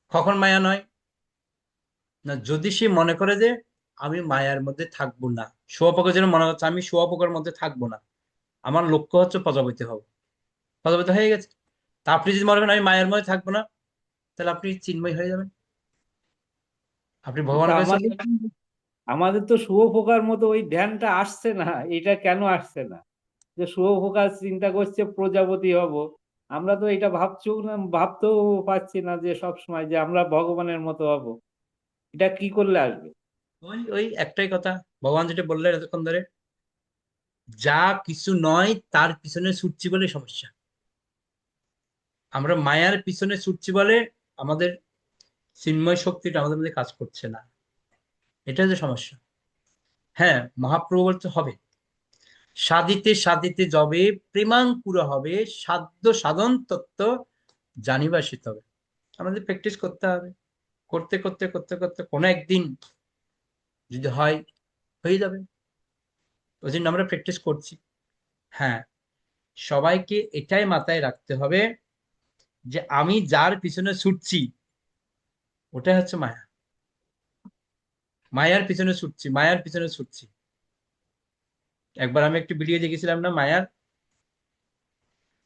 কখন মায়া নয়? না, যদি সে মনে করে যে আমি মায়ার মধ্যে থাকবো না। শুঁয়োপোকা যেন মনে হচ্ছে আমি শুঁয়োপোকার মধ্যে থাকবো না, আমার লক্ষ্য হচ্ছে প্রজাপতি হবো, প্রজাপতি হয়ে গেছে। তা আপনি যদি মনে করেন আমি মায়ের মধ্যে থাকবো না, তাহলে আপনি চিন্ময় হয়ে যাবেন, আপনি
কিন্তু
ভগবানের কাছে চলে
আমাদের
যাবেন।
আমাদের তো শুয়োপোকার মতো ওই ধ্যানটা আসছে না, এটা কেন আসছে না? যে শুঁয়োপোকা চিন্তা করছে প্রজাপতি হব, আমরা তো এটা ভাবতেও পারছি না যে সব সময় যে আমরা ভগবানের মতো হব। এটা কি করলে আসবে?
ওই ওই একটাই কথা, ভগবান যেটা বললেন এতক্ষণ ধরে, যা কিছু নয় তার পিছনে ছুটছি বলে সমস্যা। আমরা মায়ার পিছনে ছুটছি বলে আমাদের চিন্ময় শক্তিটা আমাদের মধ্যে কাজ করছে না, এটা যে সমস্যা। হ্যাঁ, মহাপ্রভু বলতে হবে, সাধিতে সাধিতে যবে প্রেমাঙ্কুর হবে, সাধ্য সাধন তত্ত্ব জানিবাসিত হবে। আমাদের প্র্যাকটিস করতে হবে, করতে করতে করতে করতে কোনো একদিন যদি হয়, হয়ে যাবে। ওই জন্য আমরা প্র্যাকটিস করছি। হ্যাঁ, সবাইকে এটাই মাথায় রাখতে হবে যে আমি যার পিছনে ছুটছি ওটাই হচ্ছে মায়া। মায়ার পিছনে ছুটছি, মায়ার পিছনে ছুটছি। একবার আমি একটু ভিডিও দেখেছিলাম না মায়ার,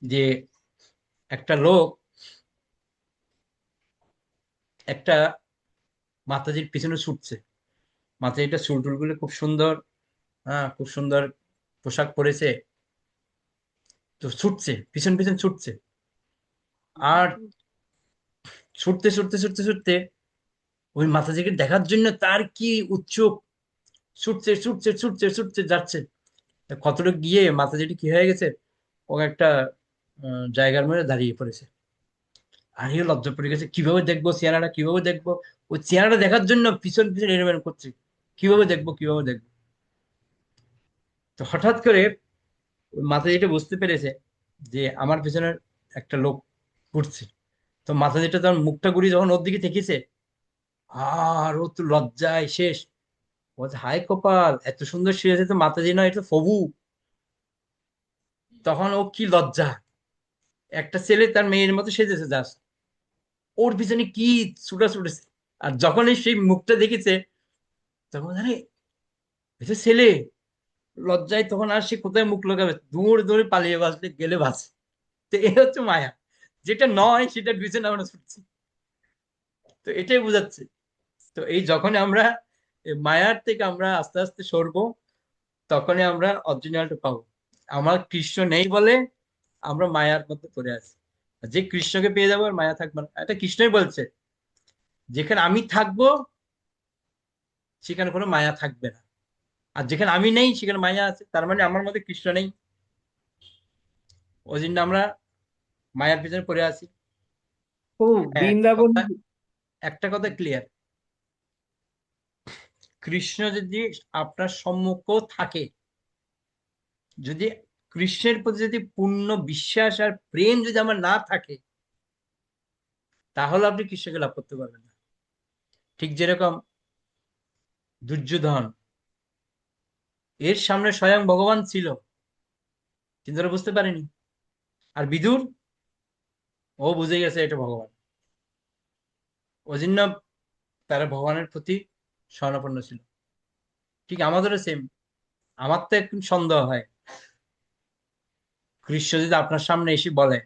যে একটা লোক একটা মাতাজির পিছনে ছুটছে, মাতাজিটা চুল টুলগুলো খুব সুন্দর, হ্যাঁ খুব সুন্দর পোশাক পরেছে, তো ছুটছে, পিছন পিছন ছুটছে। আর ছুটতে ছুটতে ছুটতে ছুটতে ওই মাতাজিকে দেখার জন্য তার কি উৎসুক, ছুটছে ছুটছে ছুটছে ছুটছে যাচ্ছে। কতটুকু গিয়ে মাতাজিটি কি হয়ে গেছে, ও একটা জায়গার মধ্যে দাঁড়িয়ে পড়েছে। আর এ লজ্জা পড়ে গেছে, কিভাবে দেখবো চেহারাটা, কিভাবে দেখবো, ওই চেহারাটা দেখার জন্য পিছন পিছন এরমেন করছে, কিভাবে দেখবো কিভাবে দেখবো। তো হঠাৎ করে ওই মাতাজিটা বুঝতে পেরেছে যে আমার পিছনে একটা লোক ঘুরছে। তো মাতাজিটা তখন মুখটা ঘুরিয়ে যখন ওর দিকে দেখেছে, আর ও তো লজ্জায় শেষ। বলছে হায় কপাল, এত সুন্দর সেজেছে তো মাতাজি নয়, এটা ফবু। তখন ও কি লজ্জা, একটা ছেলে তার মেয়ের মতো সেজেছে জাস্ট, ওর পিছনে কি ছুটা ছুটেছে। আর যখনই সেই মুখটা দেখেছে তখন আরে এটা ছেলে, লজ্জায় তখন আর সে কোথায় মুখ লাগাবে, দৌড়ে দৌড়ে পালিয়ে বাঁচলে গেলে বাঁচে। তো এই হচ্ছে মায়া, যেটা নয় সেটার পিছনে আমরা ছুটছি। তো এটাই বোঝাচ্ছে। তো এই যখন আমরা এই মায়ার থেকে আমরা আস্তে আস্তে সরবো, তখনই আমরা অরিজিনালটা পাবো। আমার কৃষ্ণ নেই বলে আমরা মায়ার মধ্যে পড়ে আছি। আর যে কৃষ্ণকে পেয়ে যাবো আর মায়া থাকবে না, এটা কৃষ্ণই বলছে, যেখানে আমি থাকবো সেখানে কোনো মায়া থাকবে না। আর যেখানে আমি নেই সেখানে মায়া আছে, তার মানে আমার মধ্যে কৃষ্ণ নেই। ওই জন্য আমরা মায়ার পিছনে পড়ে আছি।
ও
হ্যাঁ,
বৃন্দাবন।
একটা কথা ক্লিয়ার, কৃষ্ণ যদি আপনার সম্মুখ থাকে, যদি কৃষ্ণের প্রতি যদি পূর্ণ বিশ্বাস আর প্রেম যদি আমার না থাকে, তাহলে আপনি কৃষ্ণকে লাভ করতে পারবেন না। ঠিক যেরকম দুর্যোধন, এর সামনে স্বয়ং ভগবান ছিল কিন্তু ওরা বুঝতে পারেনি। আর বিদুর, ও বুঝে গেছে এটা ভগবান, ওই জন্য তারা ভগবানের প্রতি শরণাপন্ন ছিল। ঠিক আমাদেরও সেম। আমার তো একটু সন্দেহ হয়, কৃষ্ণ যদি আপনার সামনে এসে বলে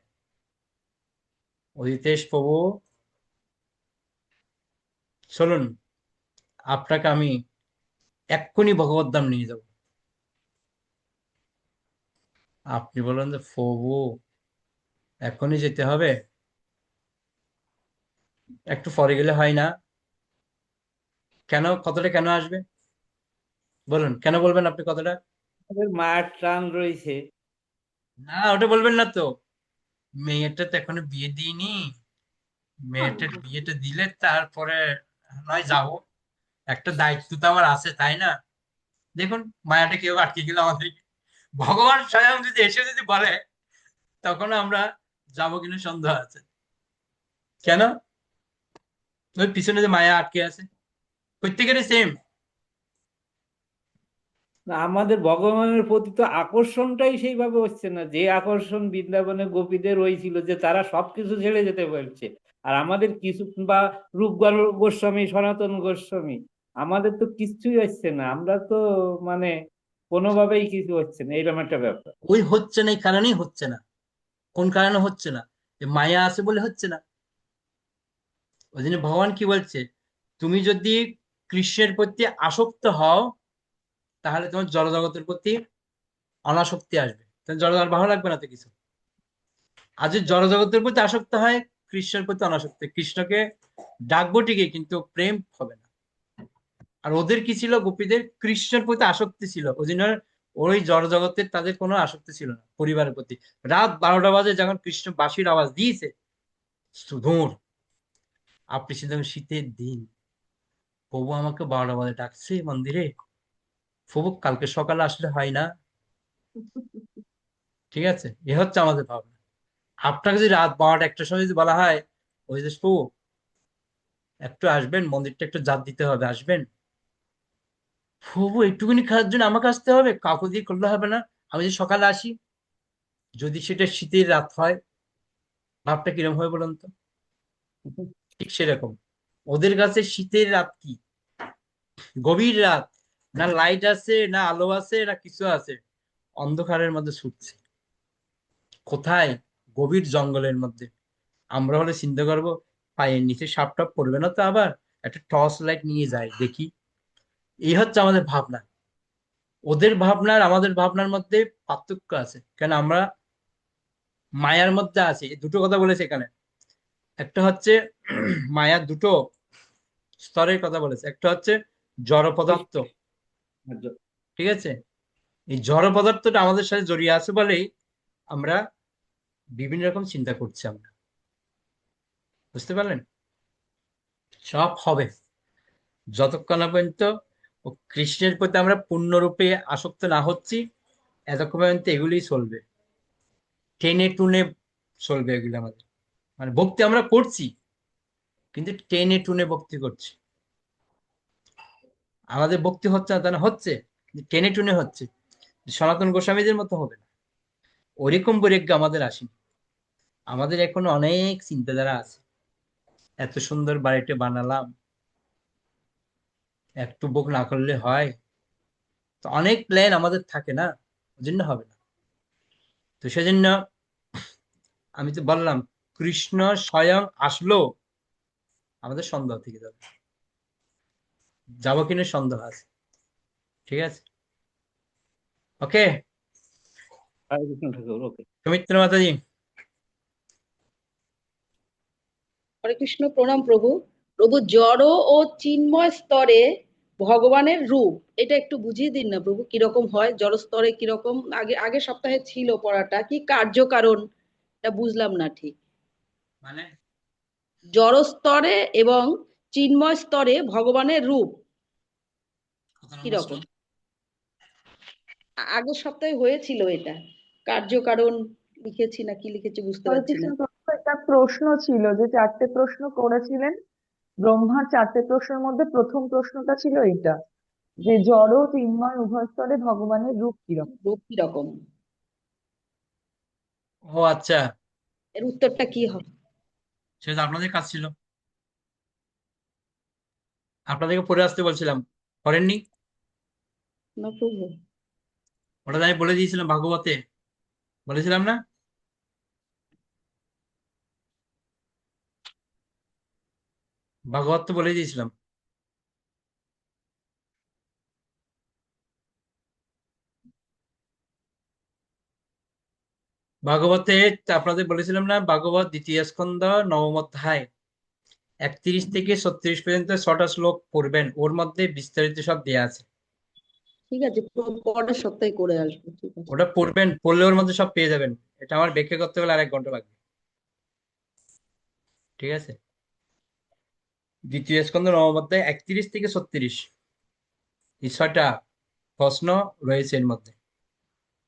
অজিতেশ প্রভু চলুন, আপনাকে আমি এক্ষুনি ভগবত ধাম নিয়ে যাব, আপনি বলেন যে প্রভু এখনই যেতে হবে, একটু পরে গেলে হয় না? কেন, কথাটা কেন আসবে বলুন, কেন বলবেন আপনি কথাটা?
আমাদের মায়ের টান রয়েছে।
না, ওটা বলবেন না তো, মেয়েটা তো এখনো বিয়ে দিইনি, মেয়েটার বিয়েটা দিলে তারপরে নয় যাবো, একটা দায়িত্ব তো আমার আছে তাই না? দেখুন, মায়াটা কেউ আটকে গেল আমাদের। ভগবান স্বয়ং যদি এসে যদি বলে, তখন আমরা যাবো কিনা সন্দেহ আছে। কেন? ওই পিছনে যে মায়া আটকে আছে, প্রত্যেকেরই সেম।
না, আমাদের ভগবানের প্রতি তো আকর্ষণটাই সেইভাবে হচ্ছে না, যে আকর্ষণ বৃন্দাবনে গোপীদের হয়েছিল যে তারা সবকিছু ছেড়ে যেতে পারছে। আর আমাদের কিছু, বা রূপ গোস্বামী, সনাতন গোস্বামী, আমাদের তো কিছুই হচ্ছে না। আমরা তো মানে কোনোভাবেই কিছু হচ্ছে না, এরকম একটা ব্যাপার।
ওই হচ্ছে না, এই কারণেই হচ্ছে না। কোন কারণে হচ্ছে না? যে মায়া আছে বলে হচ্ছে না। ওই জন্য ভগবান কি বলছে, তুমি যদি কৃষ্ণের প্রতি আসক্ত হও, তাহলে তোমার জড়জগতের প্রতি অনাসক্তি আসবে। তাহলে জড়জগৎ ভালো লাগবে না তো কিছু। আর যদি জড়জগতের প্রতি আসক্ত হয়, কৃষ্ণের প্রতি অনাসক্ত, কৃষ্ণকে ডাকবো ঠিকই কিন্তু প্রেম হবে না। আর ওদের কি ছিল, গোপীদের কৃষ্ণের প্রতি আসক্তি ছিল, ওই জন্য ওই জড়জগতের তাদের কোনো আসক্তি ছিল না পরিবারের প্রতি। রাত 12টা বাজে যখন কৃষ্ণ বাঁশির আওয়াজ দিয়েছে, সুদূর, আপনি চিন্তা করেন শীতের দিন, প্রভু আমাকে 12টা বাজে ডাকছে মন্দিরে, প্রভু কালকে সকালে আসলে হয় না? ঠিক আছে, এ হচ্ছে আমাদের ভাবনা। আপনাকে যদি রাত 12টা 1টার সময় যদি বলা হয়, ওই যে প্রভু একটু আসবেন, মন্দিরটা একটু জাত দিতে হবে, আসবেন? প্রভু একটুখানি খাওয়ার জন্য আমাকে আসতে হবে, কাউকে দিয়ে করলে হবে না? আমি যদি সকালে আসি, যদি সেটা শীতের রাত হয়, ভাবটা কিরকম হয় বলুন তো? ঠিক সেরকম ওদের কাছে শীতের রাত কি, গভীর রাত, না লাইট আছে, না আলো আছে, না কিছু আছে, অন্ধকারের মধ্যে ছুটছে। কোথায়? গভীর জঙ্গলের মধ্যে। আমরা হলে চিন্তা করবো পায়ের নিচে সাপ টাপ পড়বে না তো, আবার একটা টর্চ লাইট নিয়ে যায় দেখি। এই হচ্ছে আমাদের ভাবনা। ওদের ভাবনার আমাদের ভাবনার মধ্যে পার্থক্য আছে, কেন আমরা মায়ার মধ্যে আছি। এই দুটো কথা বলেছে এখানে। একটা হচ্ছে মায়ার দুটো স্তরের কথা বলেছে, একটা হচ্ছে জড় পদার্থ, ঠিক আছে? এই জড় পদার্থটা আমাদের সাথে জড়িয়ে আছে বলেই আমরা বিভিন্ন রকম চিন্তা করছি। আমরা বুঝতে পারলেন? সব হবে যতক্ষণ না পর্যন্ত ও কৃষ্ণের প্রতি আমরা পূর্ণরূপে আসক্ত না হচ্ছি, এতক্ষণ পর্যন্ত এগুলোই চলবে, টেনে টুনে চলবে এগুলো আমাদের। মানে ভক্তি আমরা করছি, কিন্তু টেনে টুনে ভক্তি করছি। আমাদের ভক্তি হচ্ছে না তা না, হচ্ছে, কিন্তু টেনে টুনে হচ্ছে। সনাতন গোস্বামীদের মতো হবে না, ওরকম বৈরাগ্য আমাদের আসেনি। আমাদের এখনো অনেক চিন্তাধারা আছে। এত সুন্দর বাড়িটা বানালাম, একটু ভোগ না করলে হয়? তো অনেক প্ল্যান আমাদের থাকে না, ওই জন্য হবে না। তো সেজন্য আমি তো বললাম, কৃষ্ণ স্বয়ং আসলো, আমাদের সন্দেহ থেকে যাবে, যাবো কিনা সন্দেহ আছে। ঠিক আছে, ওকে।
হরে কৃষ্ণ ঠাকুর, ওকে।
সুমিত্রা মাতাজি।
হরে কৃষ্ণ, প্রণাম প্রভু। প্রভু, জড় ও চিন্ময় স্তরে ভগবানের রূপ, এটা একটু বুঝিয়ে দিন না প্রভু, কিরকম হয় জড় স্তরে, কিরকম? আগের সপ্তাহে ছিল পড়াটা, কি কার্যকারণ, এটা বুঝলাম না ঠিক।
মানে
জড় স্তরে এবং চিন্ময় স্তরে ভগবানের রূপ
কত নম্বর
কিরকম?
শ্লোক?
আগের সপ্তাহে হয়েছিল এটা, কার্যকারণ লিখেছি না কি লিখেছি বুঝতে
হরে
পারছি
কৃষ্ণ
না।
প্রভু, একটা প্রশ্ন ছিল যে 4টে প্রশ্ন করেছিলেন। ব্রহ্মার 4টে প্রশ্নের মধ্যে প্রথম প্রশ্নটা ছিল এটা, যে জড় ও চিন্ময় উভয় স্তরে ভগবানের রূপ কিরকম।
রূপ কিরকম,
ও আচ্ছা,
এর উত্তরটা কি হবে?
সেটা তো আপনাদের কাজ ছিল, আপনাদেরকে পড়ে আসতে বলছিলাম, করেননি?
না প্রভু।
ওটা তো আমি বলে দিয়েছিলাম, ভাগবতে বলেছিলাম না? ভাগবত তো বলে দিয়েছিলাম। ভাগবতে আপনাদের বলেছিলাম না, ভাগবত দ্বিতীয় স্কন্ধ নবম অধ্যায় 31 থেকে 36 পর্যন্ত 6টা শ্লোক পড়বেন, ওর মধ্যে বিস্তারিত সব দেয়া আছে।
ঠিক আছে, পরের সপ্তাহে করে আসবো, ঠিক আছে।
ওটা পড়বেন, পড়লে ওর মধ্যে সব পেয়ে যাবেন। এটা আমার ব্যাখ্যা করতে গেলে আর 1 ঘন্টা লাগবে। ঠিক আছে, দ্বিতীয় স্কন্ধ নবম অধ্যায় 31 থেকে 36, এই 6টা প্রশ্ন রয়েছে এর মধ্যে।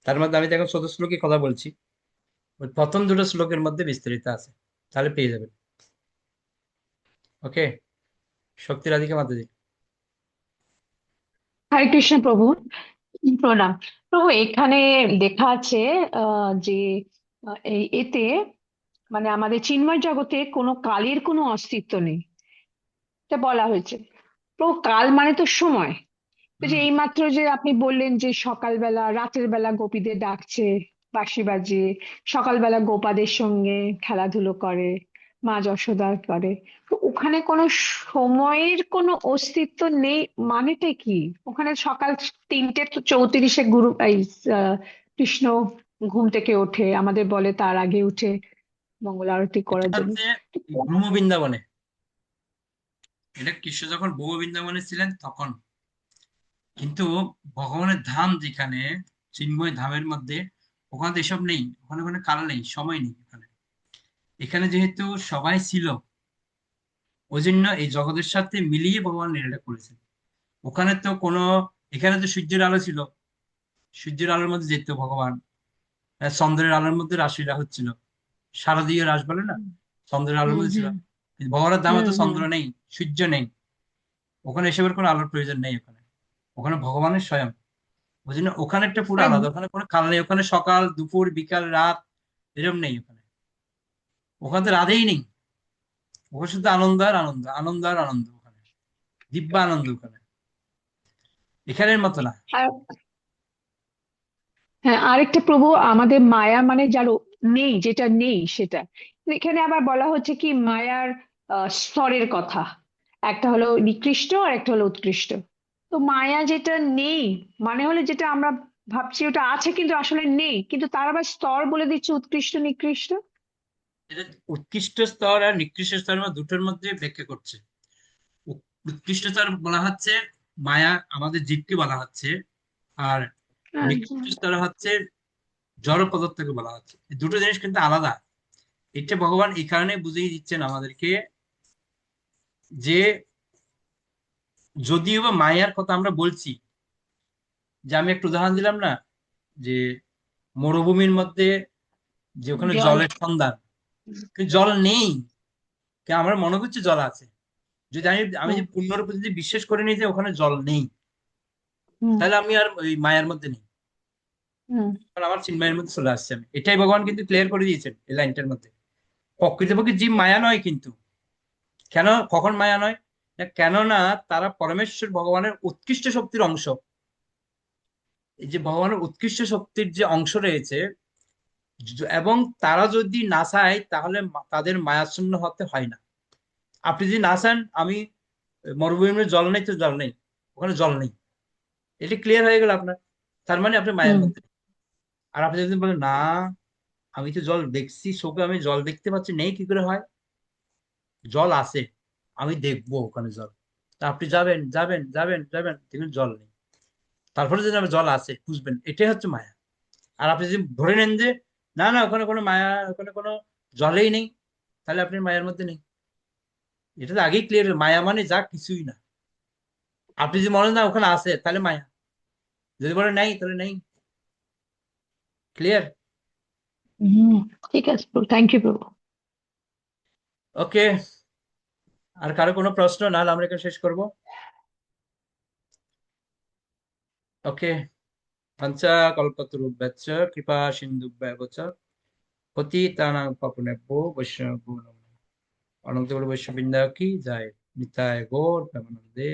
তার মধ্যে আমি তো এখন 14 শ্লোকে কথা বলছি, ওই প্রথম দুটো শ্লোকের মধ্যে বিস্তারিত আছে, তাহলে পেয়ে যাবেন। ওকে, শক্তি রাধিকা মাতাজি।
হরে কৃষ্ণ প্রভু, প্রণাম। প্রভু, এখানে লেখা আছে যে এতে মানে আমাদের চিন্ময় জগতে কোনো কালের কোনো অস্তিত্ব নেই, এটা বলা হয়েছে। প্রভু, কাল মানে তো সময়। তো যে
হুম।
এইমাত্র যে আপনি বললেন যে সকালবেলা রাতের বেলা গোপীদের ডাকছে, বাঁশি বাজিয়ে, সকালবেলা গোপাদের সঙ্গে খেলাধুলো করে, মা যশোদা করে, তো ওখানে কোনো সময়ের কোনো অস্তিত্ব নেই মানেটা কি? ওখানে সকাল 3টে 34 গুরু কৃষ্ণ ঘুম থেকে ওঠে, আমাদের বলে তার আগে উঠে মঙ্গল আরতি
এটা
করার জন্য।
হচ্ছে ব্রহ্ম বৃন্দাবনে, এটা কৃষ্ণ যখন ব্রহ্ম বৃন্দাবনে ছিলেন তখন। কিন্তু ভগবানের ধাম যেখানে, চিন্ময় ধামের মধ্যে, ওখানে তো এসব নেই, ওখানে কোনো কাল নেই, সময় নেই ওখানে। এখানে যেহেতু সবাই ছিল, ওই জন্য এই জগতের সাথে মিলিয়ে ভগবান লীলাটা করেছেন। ওখানে তো কোনো, এখানে তো সূর্যের আলো ছিল, সূর্যের আলোর মধ্যে যেত ভগবান, চন্দ্রের আলোর মধ্যে রাসলীলা হচ্ছিল, শারদীয় রাস বলে না, চন্দ্রের আলোর
হুম
মধ্যে ছিল।
হুম
কিন্তু ভগবানের ধামে
হুম
তো
হুম
চন্দ্র নেই, সূর্য নেই, ওখানে এসবের কোনো আলোর প্রয়োজন নেই ওখানে, ওখানে ভগবানের স্বয়ং। ওই জন্য ওখানে একটা পুরো
হ্যাঁ,
আলাদা, ওখানে কোনো কাল নেই, ওখানে সকাল দুপুর বিকাল রাত এরকম নেই ওখানে, ওখানে তো রাধেই নেই, ওখানে শুধু আনন্দ আর আনন্দ, আনন্দ আর আনন্দ, ওখানে দিব্য আনন্দ ওখানে, এখানের মতো না।
আর হ্যাঁ, আরেকটা প্রভু, আমাদের মায়া মানে যার নেই, যেটা নেই সেটা। এখানে আবার বলা হচ্ছে কি মায়ার স্তরের কথা, একটা হলো নিকৃষ্ট আর একটা হলো উৎকৃষ্ট। তো মায়া যেটা নেই মানে হলো যেটা আমরা ভাবছি ওটা আছে কিন্তু আসলে নেই, কিন্তু তার আবার স্তর বলে দিচ্ছে উৎকৃষ্ট নিকৃষ্ট।
এটা উৎকৃষ্ট স্তর আর নিকৃষ্ট স্তরের মধ্যে, দুটোর মধ্যে ব্যাখ্যা করছে। উৎকৃষ্ট স্তর বলা হচ্ছে মায়া, আমাদের জীবকে বলা হচ্ছে, আর
আচ্ছা।
নিকৃষ্ট স্তর হচ্ছে জড় পদার্থকে বলা হচ্ছে। এই দুটো জিনিস কিন্তু আলাদা। এটা ভগবান এই কারণে বুঝিয়ে দিচ্ছেন আমাদেরকে, যে যদিও বা মায়ার কথা আমরা বলছি, যে আমি একটা উদাহরণ দিলাম না, যে মরুভূমির মধ্যে যে ওখানে
জল।
জলের সন্ধান, কিন্তু জল নেই, আমার মনে করছে জল আছে। যদি আমি আমি
হুম
যদি পূর্ণরূপে যদি বিশ্বাস করে নিই যে ওখানে জল নেই,
হুম
তাহলে আমি আর ওই মায়ার মধ্যে নেই,
হুম
কারণ আমার চিন্মায়ের মধ্যে চলে আসছে আমি। এটাই ভগবান কিন্তু ক্লিয়ার করে দিয়েছেন এই লাইনটার মধ্যে। প্রকৃতপক্ষে জীব মায়া নয় কিন্তু। কেন, কখন মায়া নয়? না, কেননা তারা পরমেশ্বর ভগবানের উৎকৃষ্ট শক্তির অংশ। এই যে ভগবানের উৎকৃষ্ট শক্তির যে অংশ রয়েছে, এবং তারা যদি না চায় তাহলে তাদের মায়াশূন্য হতে হয় না। আপনি যদি না চান আমি মরুভূমির জল নেই, তো জল নেই, ওখানে জল নেই, এটা ক্লিয়ার হয়ে গেল আপনার। তার মানে আপনি মায়ের
হুম
মধ্যে নেই। আর আপনি যদি বলেন না, আমি তো জল দেখছি চোখে, আমি জল দেখতে পাচ্ছি, নেই কি করে হয়? জল আছে, আমি দেখবো ওখানে জল। তা আপনি যাবেন যাবেন যাবেন যাবেন, দেখবেন জল নেই। তারপরে যদি আমার জল আছে বুঝবেন, এটাই হচ্ছে মায়া। আর আপনি যদি ধরে নেন যে না না, ওখানে কোনো মায়া, ওখানে কোনো জলেই নেই, তাহলে আপনি মায়ের মধ্যে নেই। এটা তো আগেই ক্লিয়ার, মায়া মানে যা কিছুই না। আপনি যদি মনে না ওখানে আছে, তাহলে মায়া। যদি বলেন নাই, তাহলে নেই। ক্লিয়ার?
হুম। ঠিক আছে প্রভু, থ্যাংক ইউ প্রভু।
ওকে, আর কারো কোনো প্রশ্ন, নাহলে আমরা এখানে শেষ করবো। ওকে, পঞ্চা কল্পতরুভ্যশ্চ কৃপা সিন্ধুভ্যেব চ পতিতানাং পাবনেভ্যো বৈষ্ণবেভ্যো নমঃ। অনন্ত বৈষ্ণব বৃন্দা কি যায়, নিতায় গৌর প্রেমানন্দে।